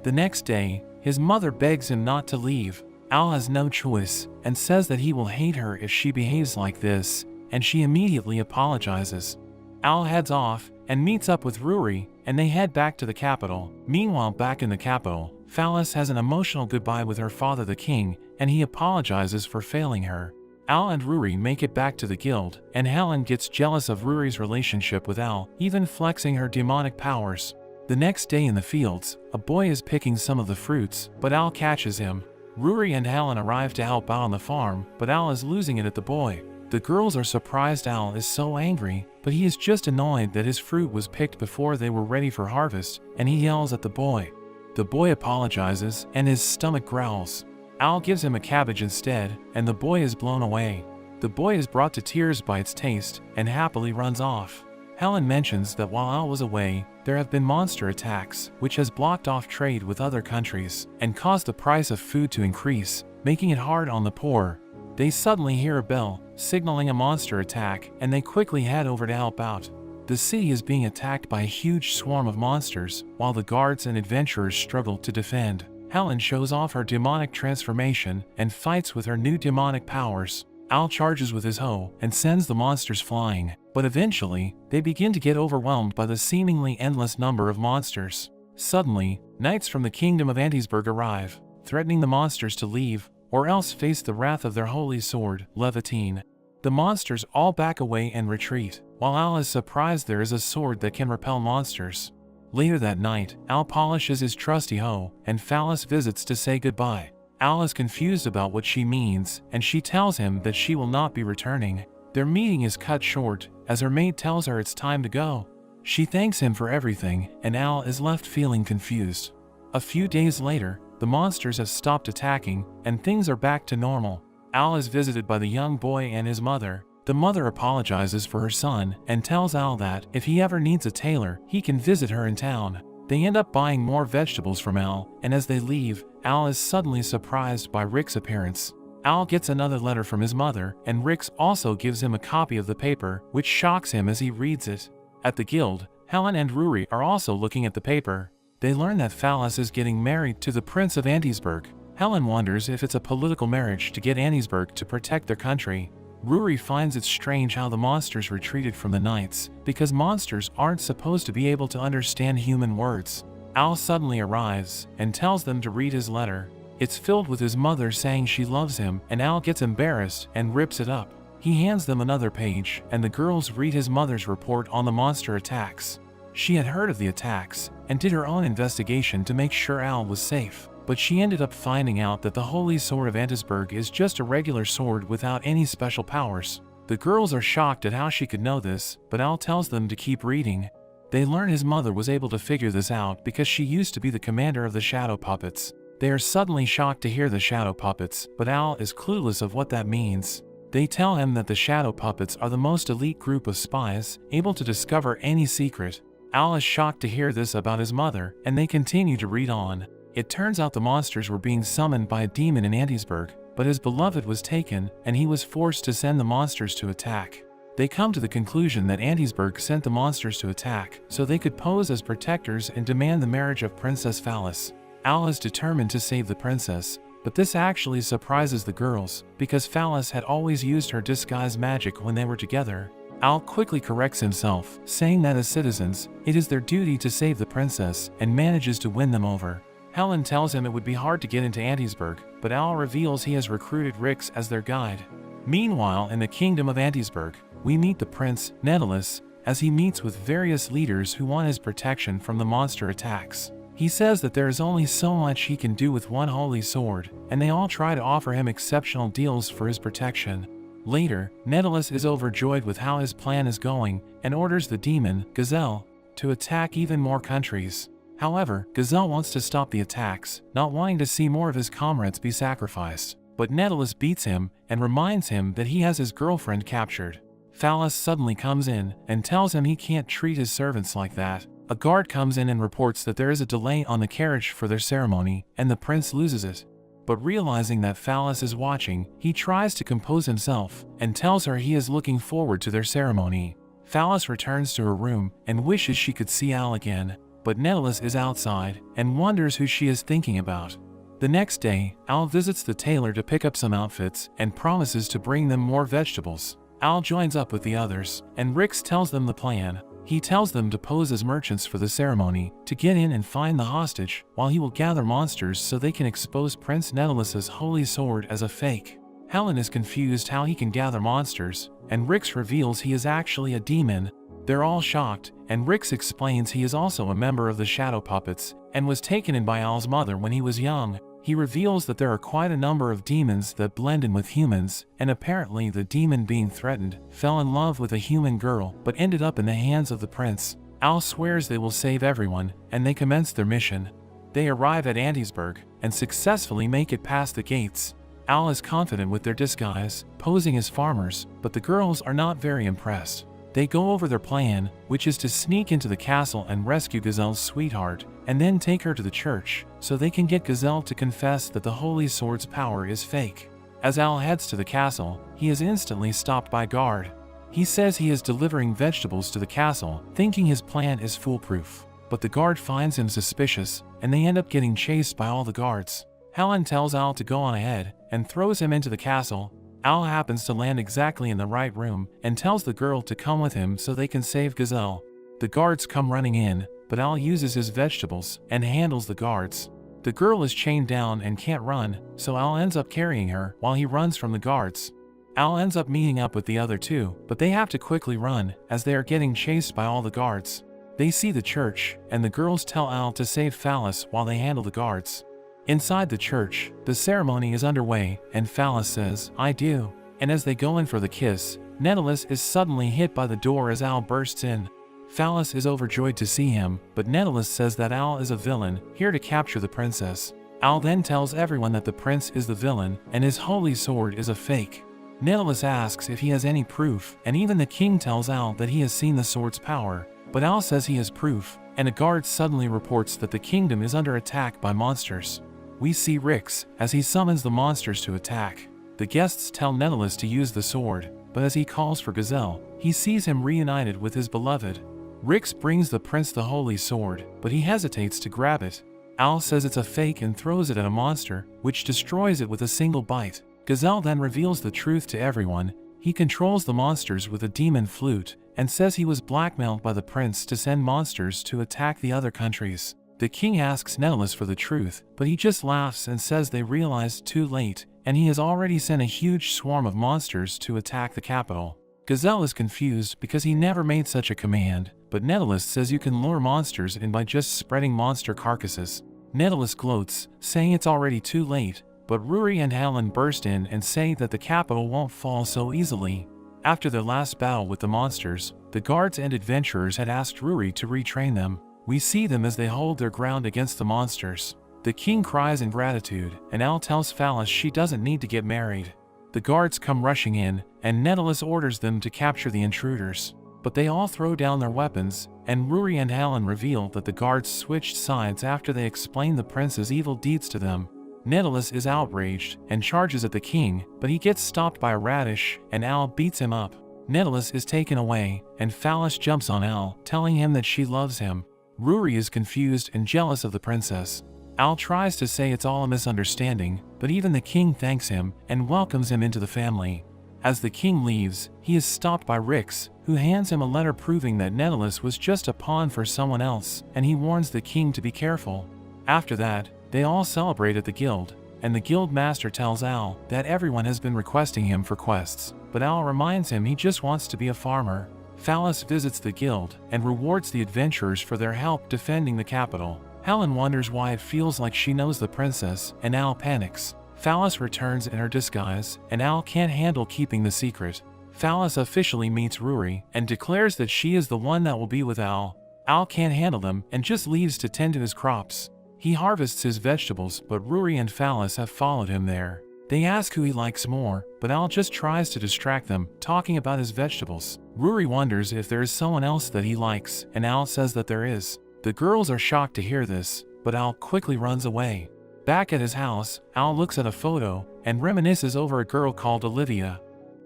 The next day, his mother begs him not to leave. Al has no choice, and says that he will hate her if she behaves like this, and she immediately apologizes. Al heads off, and meets up with Ruri, and they head back to the capital. Meanwhile, back in the capital, Phallus has an emotional goodbye with her father the king, and he apologizes for failing her. Al and Ruri make it back to the guild, and Helen gets jealous of Ruri's relationship with Al, even flexing her demonic powers. The next day in the fields, a boy is picking some of the fruits, but Al catches him. Ruri and Helen arrive to help out on the farm, but Al is losing it at the boy. The girls are surprised Al is so angry, but he is just annoyed that his fruit was picked before they were ready for harvest, and he yells at the boy. The boy apologizes, and his stomach growls. Al gives him a cabbage instead, and the boy is blown away. The boy is brought to tears by its taste, and happily runs off. Helen mentions that while Al was away, there have been monster attacks, which has blocked off trade with other countries, and caused the price of food to increase, making it hard on the poor. They suddenly hear a bell, signaling a monster attack, and they quickly head over to help out. The city is being attacked by a huge swarm of monsters, while the guards and adventurers struggle to defend. Helen shows off her demonic transformation and fights with her new demonic powers. Al charges with his hoe and sends the monsters flying, but eventually, they begin to get overwhelmed by the seemingly endless number of monsters. Suddenly, knights from the kingdom of Antisburg arrive, threatening the monsters to leave, or else face the wrath of their holy sword, Levitine. The monsters all back away and retreat, while Al is surprised there is a sword that can repel monsters. Later that night, Al polishes his trusty hoe, and Phallus visits to say goodbye. Al is confused about what she means, and she tells him that she will not be returning. Their meeting is cut short, as her maid tells her it's time to go. She thanks him for everything, and Al is left feeling confused. A few days later, the monsters have stopped attacking, and things are back to normal. Al is visited by the young boy and his mother. The mother apologizes for her son, and tells Al that, if he ever needs a tailor, he can visit her in town. They end up buying more vegetables from Al, and as they leave, Al is suddenly surprised by Rick's appearance. Al gets another letter from his mother, and Rick also gives him a copy of the paper, which shocks him as he reads it. At the guild, Helen and Ruri are also looking at the paper. They learn that Phallus is getting married to the Prince of Antisburg. Helen wonders if it's a political marriage to get Antisburg to protect their country. Ruri finds it strange how the monsters retreated from the knights, because monsters aren't supposed to be able to understand human words. Al suddenly arrives, and tells them to read his letter. It's filled with his mother saying she loves him, and Al gets embarrassed and rips it up. He hands them another page, and the girls read his mother's report on the monster attacks. She had heard of the attacks, and did her own investigation to make sure Al was safe, but she ended up finding out that the Holy Sword of Antisberg is just a regular sword without any special powers. The girls are shocked at how she could know this, but Al tells them to keep reading. They learn his mother was able to figure this out because she used to be the commander of the Shadow Puppets. They are suddenly shocked to hear the Shadow Puppets, but Al is clueless of what that means. They tell him that the Shadow Puppets are the most elite group of spies, able to discover any secret. Al is shocked to hear this about his mother, and they continue to read on. It turns out the monsters were being summoned by a demon in Antisberg, but his beloved was taken, and he was forced to send the monsters to attack. They come to the conclusion that Antisberg sent the monsters to attack, so they could pose as protectors and demand the marriage of Princess Phallus. Al is determined to save the princess, but this actually surprises the girls, because Phallus had always used her disguise magic when they were together. Al quickly corrects himself, saying that as citizens, it is their duty to save the princess, and manages to win them over. Helen tells him it would be hard to get into Antisberg, but Al reveals he has recruited Rix as their guide. Meanwhile, in the kingdom of Antisberg, we meet the prince, Netellus, as he meets with various leaders who want his protection from the monster attacks. He says that there is only so much he can do with one holy sword, and they all try to offer him exceptional deals for his protection. Later, Netellus is overjoyed with how his plan is going, and orders the demon, Gazelle, to attack even more countries. However, Gazelle wants to stop the attacks, not wanting to see more of his comrades be sacrificed. But Netellus beats him, and reminds him that he has his girlfriend captured. Phallus suddenly comes in, and tells him he can't treat his servants like that. A guard comes in and reports that there is a delay on the carriage for their ceremony, and the prince loses it. But realizing that Phallus is watching, he tries to compose himself, and tells her he is looking forward to their ceremony. Phallus returns to her room, and wishes she could see Al again, but Netellus is outside, and wonders who she is thinking about. The next day, Al visits the tailor to pick up some outfits, and promises to bring them more vegetables. Al joins up with the others, and Rix tells them the plan. He tells them to pose as merchants for the ceremony, to get in and find the hostage, while he will gather monsters so they can expose Prince Netellus's holy sword as a fake. Helen is confused how he can gather monsters, and Rix reveals he is actually a demon. They're all shocked, and Rix explains he is also a member of the Shadow Puppets, and was taken in by Al's mother when he was young. He reveals that there are quite a number of demons that blend in with humans, and apparently the demon being threatened fell in love with a human girl but ended up in the hands of the prince. Al swears they will save everyone, and they commence their mission. They arrive at Antisberg, and successfully make it past the gates. Al is confident with their disguise, posing as farmers, but the girls are not very impressed. They go over their plan, which is to sneak into the castle and rescue Gazelle's sweetheart, and then take her to the church, so they can get Gazelle to confess that the Holy Sword's power is fake. As Al heads to the castle, he is instantly stopped by a guard. He says he is delivering vegetables to the castle, thinking his plan is foolproof. But the guard finds him suspicious, and they end up getting chased by all the guards. Helen tells Al to go on ahead, and throws him into the castle. Al happens to land exactly in the right room, and tells the girl to come with him so they can save Gazelle. The guards come running in, but Al uses his vegetables, and handles the guards. The girl is chained down and can't run, so Al ends up carrying her while he runs from the guards. Al ends up meeting up with the other two, but they have to quickly run, as they are getting chased by all the guards. They see the church, and the girls tell Al to save Phallus while they handle the guards. Inside the church, the ceremony is underway, and Phallus says, "I do." And as they go in for the kiss, Netellus is suddenly hit by the door as Al bursts in. Phallus is overjoyed to see him, but Netellus says that Al is a villain, here to capture the princess. Al then tells everyone that the prince is the villain, and his holy sword is a fake. Netellus asks if he has any proof, and even the king tells Al that he has seen the sword's power. But Al says he has proof, and a guard suddenly reports that the kingdom is under attack by monsters. We see Rix, as he summons the monsters to attack. The guests tell Netellus to use the sword, but as he calls for Gazelle, he sees him reunited with his beloved. Rix brings the prince the holy sword, but he hesitates to grab it. Al says it's a fake and throws it at a monster, which destroys it with a single bite. Gazelle then reveals the truth to everyone. He controls the monsters with a demon flute, and says he was blackmailed by the prince to send monsters to attack the other countries. The king asks Nettles for the truth, but he just laughs and says they realized too late, and he has already sent a huge swarm of monsters to attack the capital. Gazelle is confused because he never made such a command, but Nettles says you can lure monsters in by just spreading monster carcasses. Nettles gloats, saying it's already too late, but Ruri and Helen burst in and say that the capital won't fall so easily. After their last battle with the monsters, the guards and adventurers had asked Ruri to retrain them. We see them as they hold their ground against the monsters. The king cries in gratitude, and Al tells Phallus she doesn't need to get married. The guards come rushing in, and Nettles orders them to capture the intruders. But they all throw down their weapons, and Ruri and Helen reveal that the guards switched sides after they explained the prince's evil deeds to them. Nettles is outraged and charges at the king, but he gets stopped by a radish, and Al beats him up. Nettles is taken away, and Phallus jumps on Al, telling him that she loves him. Ruri is confused and jealous of the princess. Al tries to say it's all a misunderstanding, but even the king thanks him and welcomes him into the family. As the king leaves, he is stopped by Rix, who hands him a letter proving that Nettles was just a pawn for someone else, and he warns the king to be careful. After that, they all celebrate at the guild, and the guild master tells Al that everyone has been requesting him for quests, but Al reminds him he just wants to be a farmer. Phallus visits the guild and rewards the adventurers for their help defending the capital. Helen wonders why it feels like she knows the princess, and Al panics. Phallus returns in her disguise, and Al can't handle keeping the secret. Phallus officially meets Ruri and declares that she is the one that will be with Al. Al can't handle them and just leaves to tend to his crops. He harvests his vegetables, but Ruri and Phallus have followed him there. They ask who he likes more, but Al just tries to distract them, talking about his vegetables. Ruri wonders if there is someone else that he likes, and Al says that there is. The girls are shocked to hear this, but Al quickly runs away. Back at his house, Al looks at a photo and reminisces over a girl called Olivia.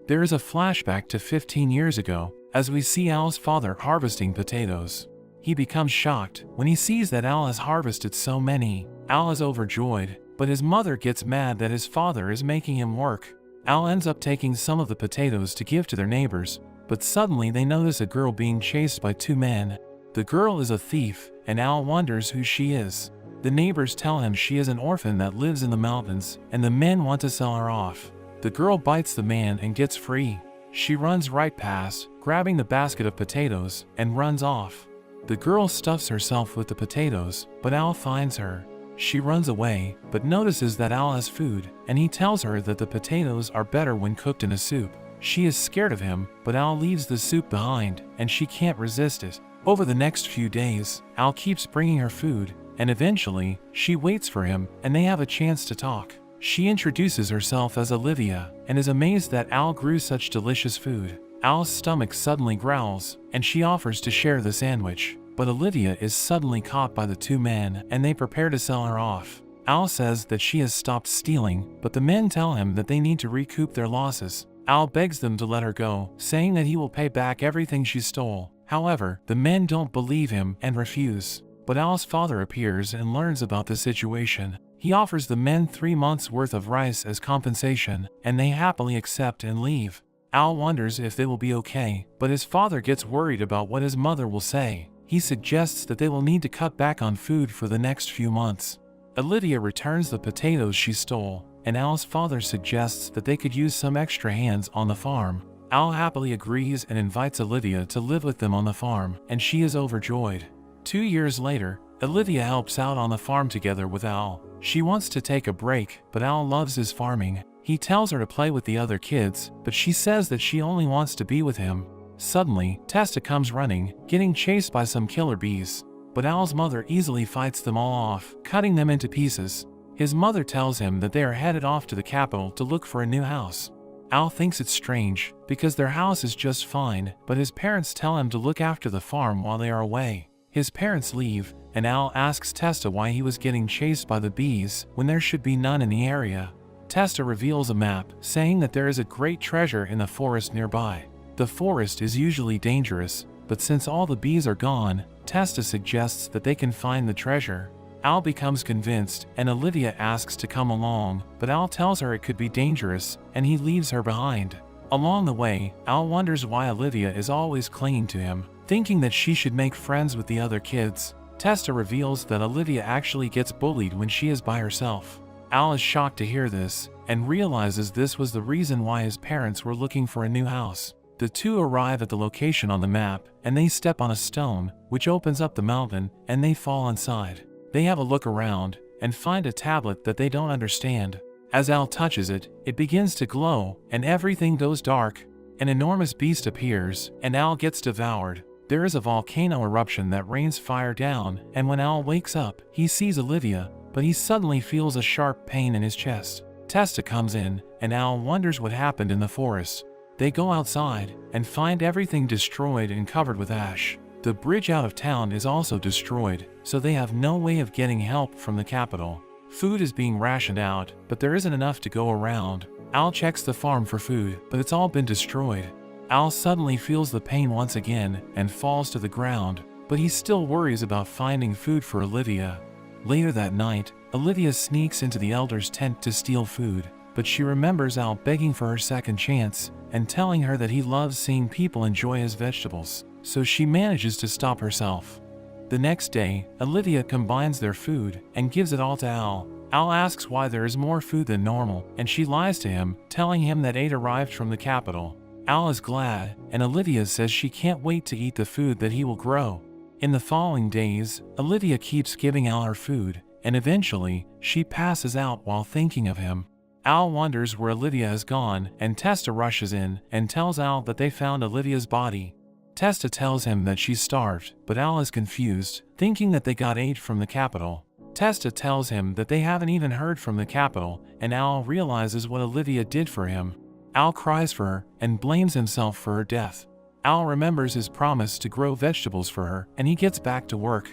There is a flashback to 15 years ago, as we see Al's father harvesting potatoes. He becomes shocked when he sees that Al has harvested so many. Al is overjoyed, but his mother gets mad that his father is making him work. Al ends up taking some of the potatoes to give to their neighbors, but suddenly they notice a girl being chased by two men. The girl is a thief, and Al wonders who she is. The neighbors tell him she is an orphan that lives in the mountains, and the men want to sell her off. The girl bites the man and gets free. She runs right past, grabbing the basket of potatoes, and runs off. The girl stuffs herself with the potatoes, but Al finds her. She runs away, but notices that Al has food, and he tells her that the potatoes are better when cooked in a soup. She is scared of him, but Al leaves the soup behind, and she can't resist it. Over the next few days, Al keeps bringing her food, and eventually, she waits for him, and they have a chance to talk. She introduces herself as Olivia, and is amazed that Al grew such delicious food. Al's stomach suddenly growls, and she offers to share the sandwich. But Olivia is suddenly caught by the two men, and they prepare to sell her off. Al says that she has stopped stealing, but the men tell him that they need to recoup their losses. Al begs them to let her go, saying that he will pay back everything she stole. However, the men don't believe him and refuse. But Al's father appears and learns about the situation. He offers the men 3 months' worth of rice as compensation, and they happily accept and leave. Al wonders if they will be okay, but his father gets worried about what his mother will say. He suggests that they will need to cut back on food for the next few months. Olivia returns the potatoes she stole, and Al's father suggests that they could use some extra hands on the farm. Al happily agrees and invites Olivia to live with them on the farm, and she is overjoyed. 2 years later, Olivia helps out on the farm together with Al. She wants to take a break, but Al loves his farming. He tells her to play with the other kids, but she says that she only wants to be with him. Suddenly, Testa comes running, getting chased by some killer bees. But Al's mother easily fights them all off, cutting them into pieces. His mother tells him that they are headed off to the capital to look for a new house. Al thinks it's strange, because their house is just fine, but his parents tell him to look after the farm while they are away. His parents leave, and Al asks Testa why he was getting chased by the bees when there should be none in the area. Testa reveals a map, saying that there is a great treasure in the forest nearby. The forest is usually dangerous, but since all the bees are gone, Testa suggests that they can find the treasure. Al becomes convinced, and Olivia asks to come along, but Al tells her it could be dangerous, and he leaves her behind. Along the way, Al wonders why Olivia is always clinging to him, thinking that she should make friends with the other kids. Testa reveals that Olivia actually gets bullied when she is by herself. Al is shocked to hear this, and realizes this was the reason why his parents were looking for a new house. The two arrive at the location on the map, and they step on a stone, which opens up the mountain, and they fall inside. They have a look around, and find a tablet that they don't understand. As Al touches it, it begins to glow, and everything goes dark. An enormous beast appears, and Al gets devoured. There is a volcano eruption that rains fire down, and when Al wakes up, he sees Olivia, but he suddenly feels a sharp pain in his chest. Testa comes in, and Al wonders what happened in the forest. They go outside, and find everything destroyed and covered with ash. The bridge out of town is also destroyed, so they have no way of getting help from the capital. Food is being rationed out, but there isn't enough to go around. Al checks the farm for food, but it's all been destroyed. Al suddenly feels the pain once again and falls to the ground, but he still worries about finding food for Olivia. Later that night, Olivia sneaks into the elder's tent to steal food, but she remembers Al begging for her second chance and telling her that he loves seeing people enjoy his vegetables, so she manages to stop herself. The next day, Olivia combines their food and gives it all to Al. Al asks why there is more food than normal, and she lies to him, telling him that aid arrived from the capital. Al is glad, and Olivia says she can't wait to eat the food that he will grow. In the following days, Olivia keeps giving Al her food, and eventually, she passes out while thinking of him. Al wonders where Olivia has gone, and Testa rushes in and tells Al that they found Olivia's body. Testa tells him that she's starved, but Al is confused, thinking that they got aid from the capital. Testa tells him that they haven't even heard from the capital, and Al realizes what Olivia did for him. Al cries for her and blames himself for her death. Al remembers his promise to grow vegetables for her, and he gets back to work.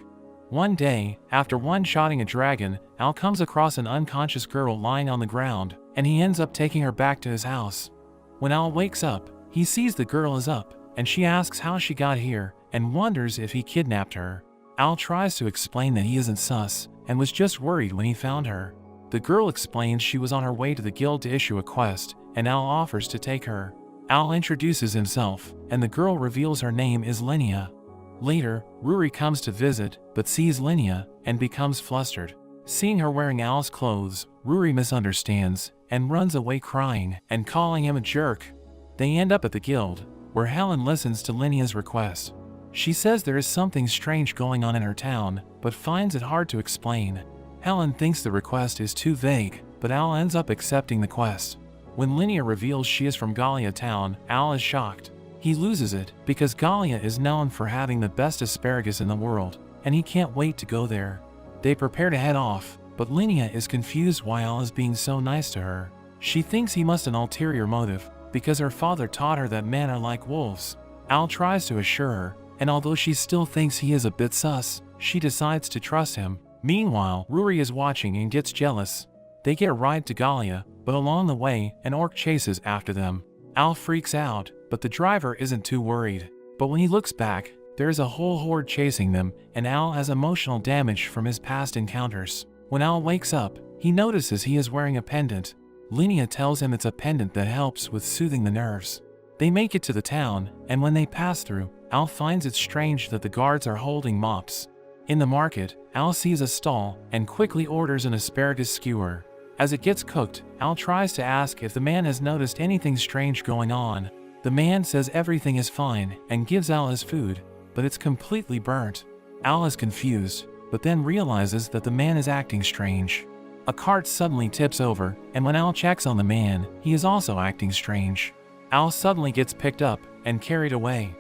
One day, after one-shotting a dragon, Al comes across an unconscious girl lying on the ground, and he ends up taking her back to his house. When Al wakes up, he sees the girl is up, and she asks how she got here, and wonders if he kidnapped her. Al tries to explain that he isn't sus, and was just worried when he found her. The girl explains she was on her way to the guild to issue a quest, and Al offers to take her. Al introduces himself, and the girl reveals her name is Linnea. Later, Ruri comes to visit, but sees Linnea, and becomes flustered. Seeing her wearing Al's clothes, Ruri misunderstands, and runs away crying, and calling him a jerk. They end up at the guild, where Helen listens to Linnea's request. She says there is something strange going on in her town, but finds it hard to explain. Helen thinks the request is too vague, but Al ends up accepting the quest. When Linnea reveals she is from Gallia town, Al is shocked. He loses it, because Gallia is known for having the best asparagus in the world, and he can't wait to go there. They prepare to head off, but Linnea is confused why Al is being so nice to her. She thinks he must have an ulterior motive, because her father taught her that men are like wolves. Al tries to assure her, and although she still thinks he is a bit sus, she decides to trust him. Meanwhile, Ruri is watching and gets jealous. They get a ride to Gallia, but along the way, an orc chases after them. Al freaks out, but the driver isn't too worried. But when he looks back, there is a whole horde chasing them, and Al has emotional damage from his past encounters. When Al wakes up, he notices he is wearing a pendant. Linnea tells him it's a pendant that helps with soothing the nerves. They make it to the town, and when they pass through, Al finds it strange that the guards are holding mops. In the market, Al sees a stall and quickly orders an asparagus skewer. As it gets cooked, Al tries to ask if the man has noticed anything strange going on. The man says everything is fine and gives Al his food, but it's completely burnt. Al is confused, but then realizes that the man is acting strange. A cart suddenly tips over, and when Al checks on the man, he is also acting strange. Al suddenly gets picked up and carried away.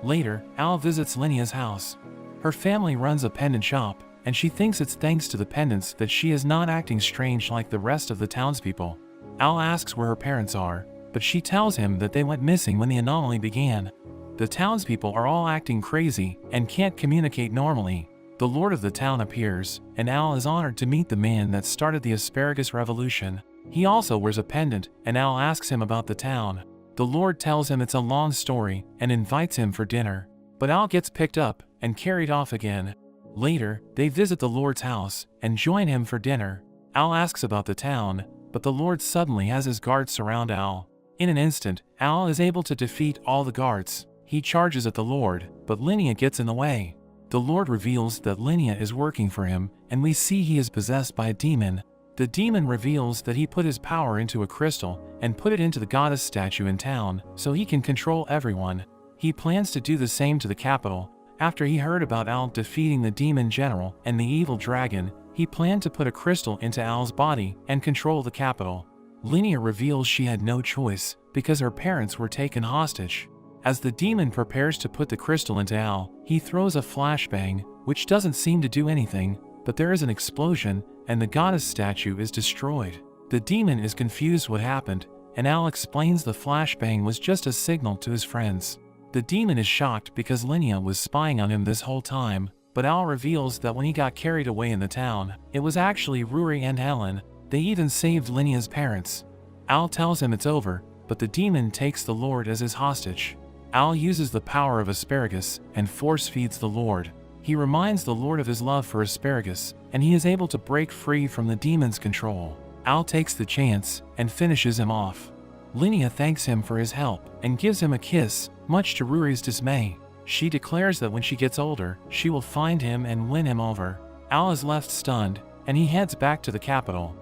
Later, Al visits Linnea's house. Her family runs a pendant shop, and she thinks it's thanks to the pendants that she is not acting strange like the rest of the townspeople. Al asks where her parents are, but she tells him that they went missing when the anomaly began. The townspeople are all acting crazy and can't communicate normally. The lord of the town appears, and Al is honored to meet the man that started the asparagus revolution. He also wears a pendant, and Al asks him about the town. The lord tells him it's a long story and invites him for dinner, but Al gets picked up and carried off again. Later, they visit the lord's house and join him for dinner. Al asks about the town, but the lord suddenly has his guards surround Al. In an instant, Al is able to defeat all the guards. He charges at the lord, but Linnea gets in the way. The Lord reveals that Linnea is working for him, and we see he is possessed by a demon. The demon reveals that he put his power into a crystal and put it into the goddess statue in town so he can control everyone. He plans to do the same to the capital. After he heard about Al defeating the demon general and the evil dragon, he planned to put a crystal into Al's body and control the capital. Linnea reveals she had no choice because her parents were taken hostage. As the demon prepares to put the crystal into Al, he throws a flashbang, which doesn't seem to do anything, but there is an explosion and the goddess statue is destroyed. The demon is confused what happened, and Al explains the flashbang was just a signal to his friends. The demon is shocked because Linnea was spying on him this whole time, but Al reveals that when he got carried away in the town, it was actually Rory and Helen. They even saved Linnea's parents. Al tells him it's over, but the demon takes the Lord as his hostage. Al uses the power of asparagus and force feeds the Lord. He reminds the Lord of his love for asparagus, and he is able to break free from the demon's control. Al takes the chance and finishes him off. Linnea thanks him for his help and gives him a kiss, much to Rory's dismay. She declares that when she gets older, she will find him and win him over. Al is left stunned, and he heads back to the capital.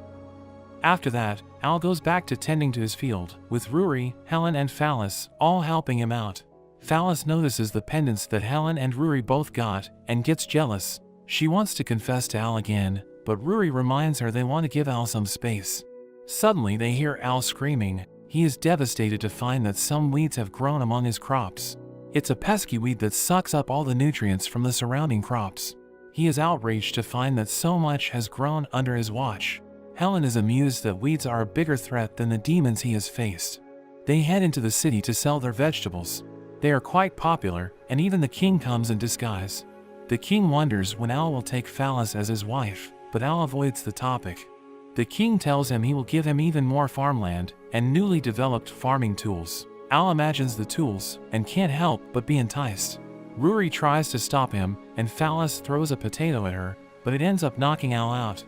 After that, Al goes back to tending to his field, with Rory, Helen and Phallus all helping him out. Phallus notices the pendants that Helen and Rory both got, and gets jealous. She wants to confess to Al again, but Rory reminds her they want to give Al some space. Suddenly they hear Al screaming. He is devastated to find that some weeds have grown among his crops. It's a pesky weed that sucks up all the nutrients from the surrounding crops. He is outraged to find that so much has grown under his watch. Helen is amused that weeds are a bigger threat than the demons he has faced. They head into the city to sell their vegetables. They are quite popular, and even the king comes in disguise. The king wonders when Al will take Phallus as his wife, but Al avoids the topic. The king tells him he will give him even more farmland and newly developed farming tools. Al imagines the tools and can't help but be enticed. Rory tries to stop him, and Phallus throws a potato at her, but it ends up knocking Al out.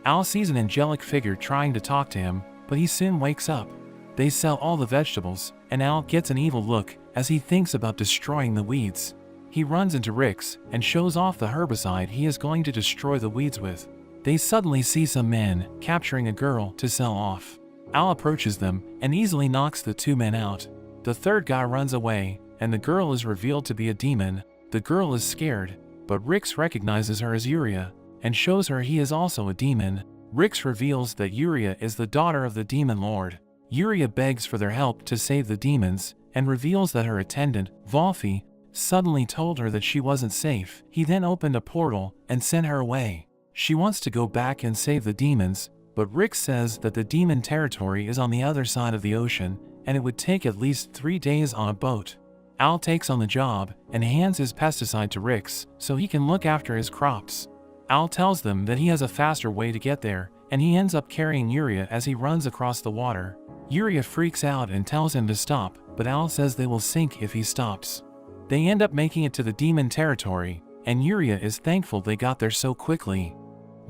Al sees an angelic figure trying to talk to him, but he soon wakes up. They sell all the vegetables, and Al gets an evil look as he thinks about destroying the weeds. He runs into Rix and shows off the herbicide he is going to destroy the weeds with. They suddenly see some men capturing a girl to sell off. Al approaches them and easily knocks the two men out. The third guy runs away, and the girl is revealed to be a demon. The girl is scared, but Rix recognizes her as Yuria and shows her he is also a demon. Rix reveals that Yuria is the daughter of the demon lord. Yuria begs for their help to save the demons and reveals that her attendant, Volfi, suddenly told her that she wasn't safe. He then opened a portal and sent her away. She wants to go back and save the demons, but Rix says that the demon territory is on the other side of the ocean and it would take at least 3 days on a boat. Al takes on the job and hands his pesticide to Rix so he can look after his crops. Al tells them that he has a faster way to get there, and he ends up carrying Yuria as he runs across the water. Yuria freaks out and tells him to stop, but Al says they will sink if he stops. They end up making it to the demon territory, and Yuria is thankful they got there so quickly.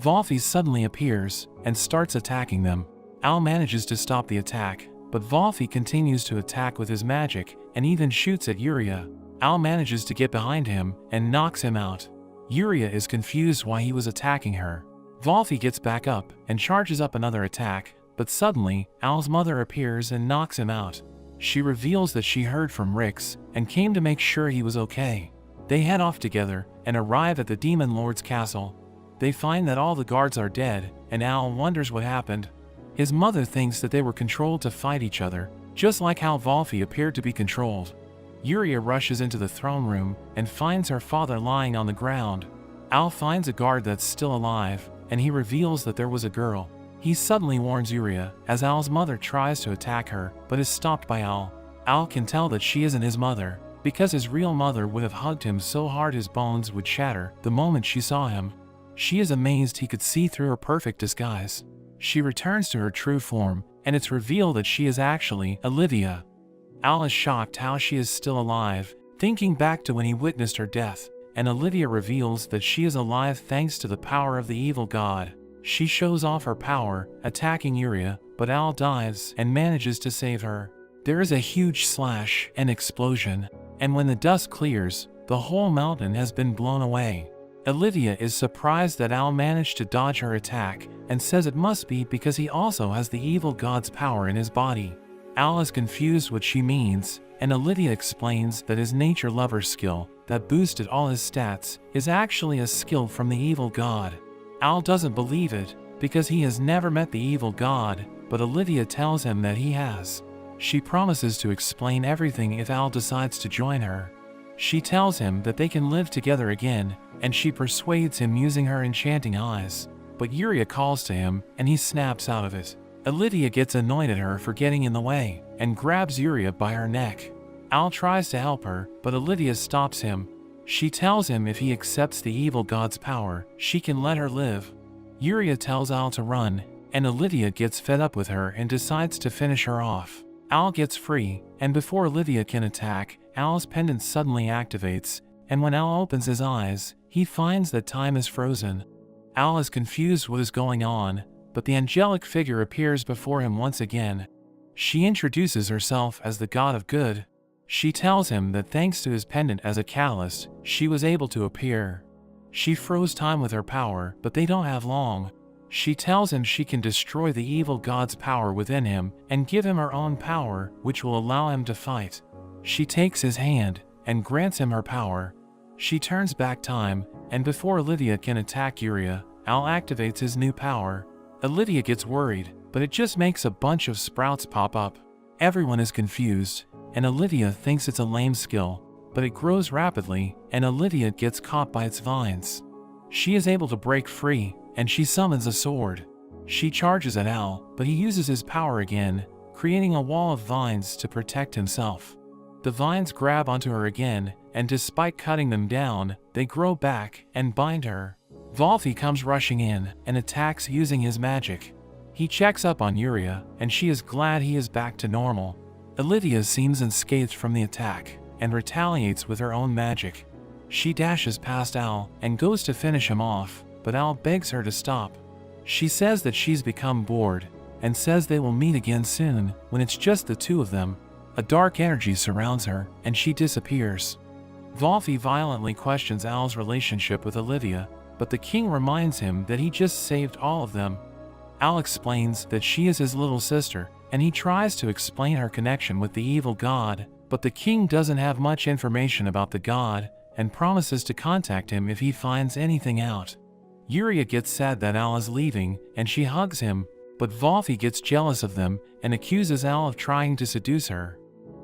Volfi suddenly appears and starts attacking them. Al manages to stop the attack, but Volfi continues to attack with his magic and even shoots at Yuria. Al manages to get behind him and knocks him out. Yuria is confused why he was attacking her. Volfi gets back up and charges up another attack, but suddenly, Al's mother appears and knocks him out. She reveals that she heard from Rix and came to make sure he was okay. They head off together and arrive at the Demon Lord's castle. They find that all the guards are dead, and Al wonders what happened. His mother thinks that they were controlled to fight each other, just like how Volfi appeared to be controlled. Yuria rushes into the throne room and finds her father lying on the ground. Al finds a guard that's still alive, and he reveals that there was a girl. He suddenly warns Yuria as Al's mother tries to attack her, but is stopped by Al. Al can tell that she isn't his mother, because his real mother would have hugged him so hard his bones would shatter the moment she saw him. She is amazed he could see through her perfect disguise. She returns to her true form, and it's revealed that she is actually Olivia. Al is shocked how she is still alive, thinking back to when he witnessed her death, and Olivia reveals that she is alive thanks to the power of the evil god. She shows off her power, attacking Yuria, but Al dives and manages to save her. There is a huge slash and explosion, and when the dust clears, the The whole mountain has been blown away. Olivia is surprised that Al managed to dodge her attack and says it must be because he also has the evil god's power in his body. Al is confused what she means, and Olivia explains that his nature lover skill that boosted all his stats is actually a skill from the evil god. Al doesn't believe it because he has never met the evil god, but Olivia tells him that he has. She promises to explain everything if Al decides to join her. She tells him that they can live together again, and she persuades him using her enchanting eyes. But Yuria calls to him, and he snaps out of it. Olivia gets annoyed at her for getting in the way, and grabs Yuria by her neck. Al tries to help her, but Olivia stops him. She tells him if he accepts the evil god's power, she can let her live. Yuria tells Al to run, and Olivia gets fed up with her and decides to finish her off. Al gets free, and before Olivia can attack, Al's pendant suddenly activates, and when Al opens his eyes, he finds that time is frozen. Al is confused what is going on, but the angelic figure appears before him once again. She introduces herself as the god of good. She tells him that thanks to his pendant as a catalyst, she was able to appear. She froze time with her power, but they don't have long. She tells him she can destroy the evil god's power within him and give him her own power, which will allow him to fight. She takes his hand and grants him her power. She turns back time, and before Olivia can attack Yuria, Al activates his new power. Olivia gets worried, but it just makes a bunch of sprouts pop up. Everyone is confused, and Olivia thinks it's a lame skill, but it grows rapidly, and Olivia gets caught by its vines. She is able to break free, and she summons a sword. She charges at Al, but he uses his power again, creating a wall of vines to protect himself. The vines grab onto her again, and despite cutting them down, they grow back and bind her. Volfi comes rushing in and attacks using his magic. He checks up on Yuria, and she is glad he is back to normal. Olivia seems unscathed from the attack and retaliates with her own magic. She dashes past Al and goes to finish him off, but Al begs her to stop. She says that she's become bored and says they will meet again soon when it's just the two of them. A dark energy surrounds her and she disappears. Volfi violently questions Al's relationship with Olivia, but the king reminds him that he just saved all of them. Al explains that she is his little sister, and he tries to explain her connection with the evil god, but the king doesn't have much information about the god and promises to contact him if he finds anything out. Yuria gets sad that Al is leaving, and she hugs him, but Volfi gets jealous of them and accuses Al of trying to seduce her.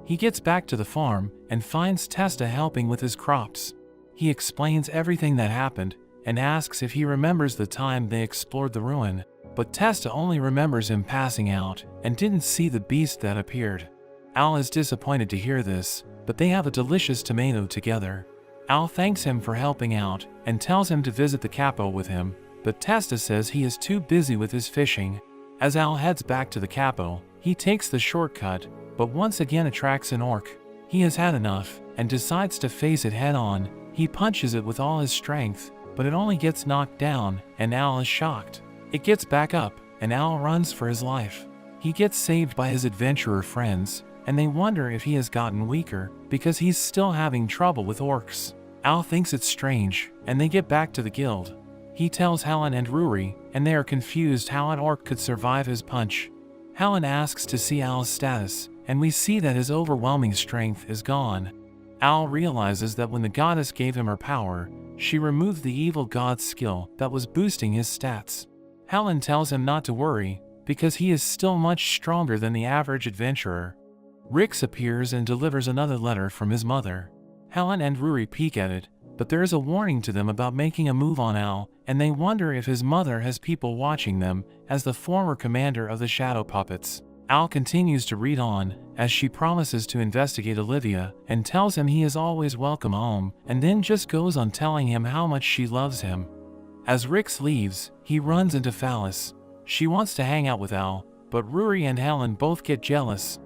He gets back to the farm and finds Testa helping with his crops. He explains everything that happened and asks if he remembers the time they explored the ruin, but Testa only remembers him passing out and didn't see the beast that appeared. Al is disappointed to hear this, but they have a delicious tomato together. Al thanks him for helping out and tells him to visit the capo with him, but Testa says he is too busy with his fishing. As Al heads back to the capo, he takes the shortcut, but once again attracts an orc. He has had enough and decides to face it head on. He punches it with all his strength, but it only gets knocked down, and Al is shocked. It gets back up, and Al runs for his life. He gets saved by his adventurer friends, and they wonder if he has gotten weaker because he's still having trouble with orcs. Al thinks it's strange, and they get back to the guild. He tells Helen and Ruri, and they are confused how an orc could survive his punch. Helen asks to see Al's status, and we see that his overwhelming strength is gone. Al realizes that when the goddess gave him her power, she removed the evil god's skill that was boosting his stats. Helen tells him not to worry, because he is still much stronger than the average adventurer. Rix appears and delivers another letter from his mother. Helen and Ruri peek at it, but there is a warning to them about making a move on Al, and they wonder if his mother has people watching them as the former commander of the Shadow Puppets. Al continues to read on, as she promises to investigate Olivia and tells him he is always welcome home, and then just goes on telling him how much she loves him. As Rix leaves, he runs into Phallus. She wants to hang out with Al, but Ruri and Helen both get jealous.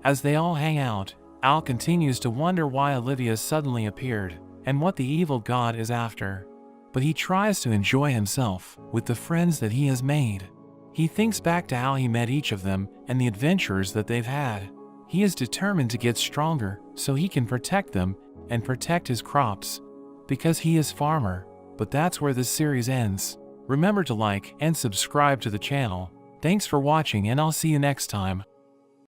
As they all hang out, Al continues to wonder why Olivia suddenly appeared, and what the evil god is after. But he tries to enjoy himself with the friends that he has made. He thinks back to how he met each of them and the adventures that they've had. He is determined to get stronger so he can protect them and protect his crops. Because he is farmer. But that's where this series ends. Remember to like and subscribe to the channel. Thanks for watching and I'll see you next time.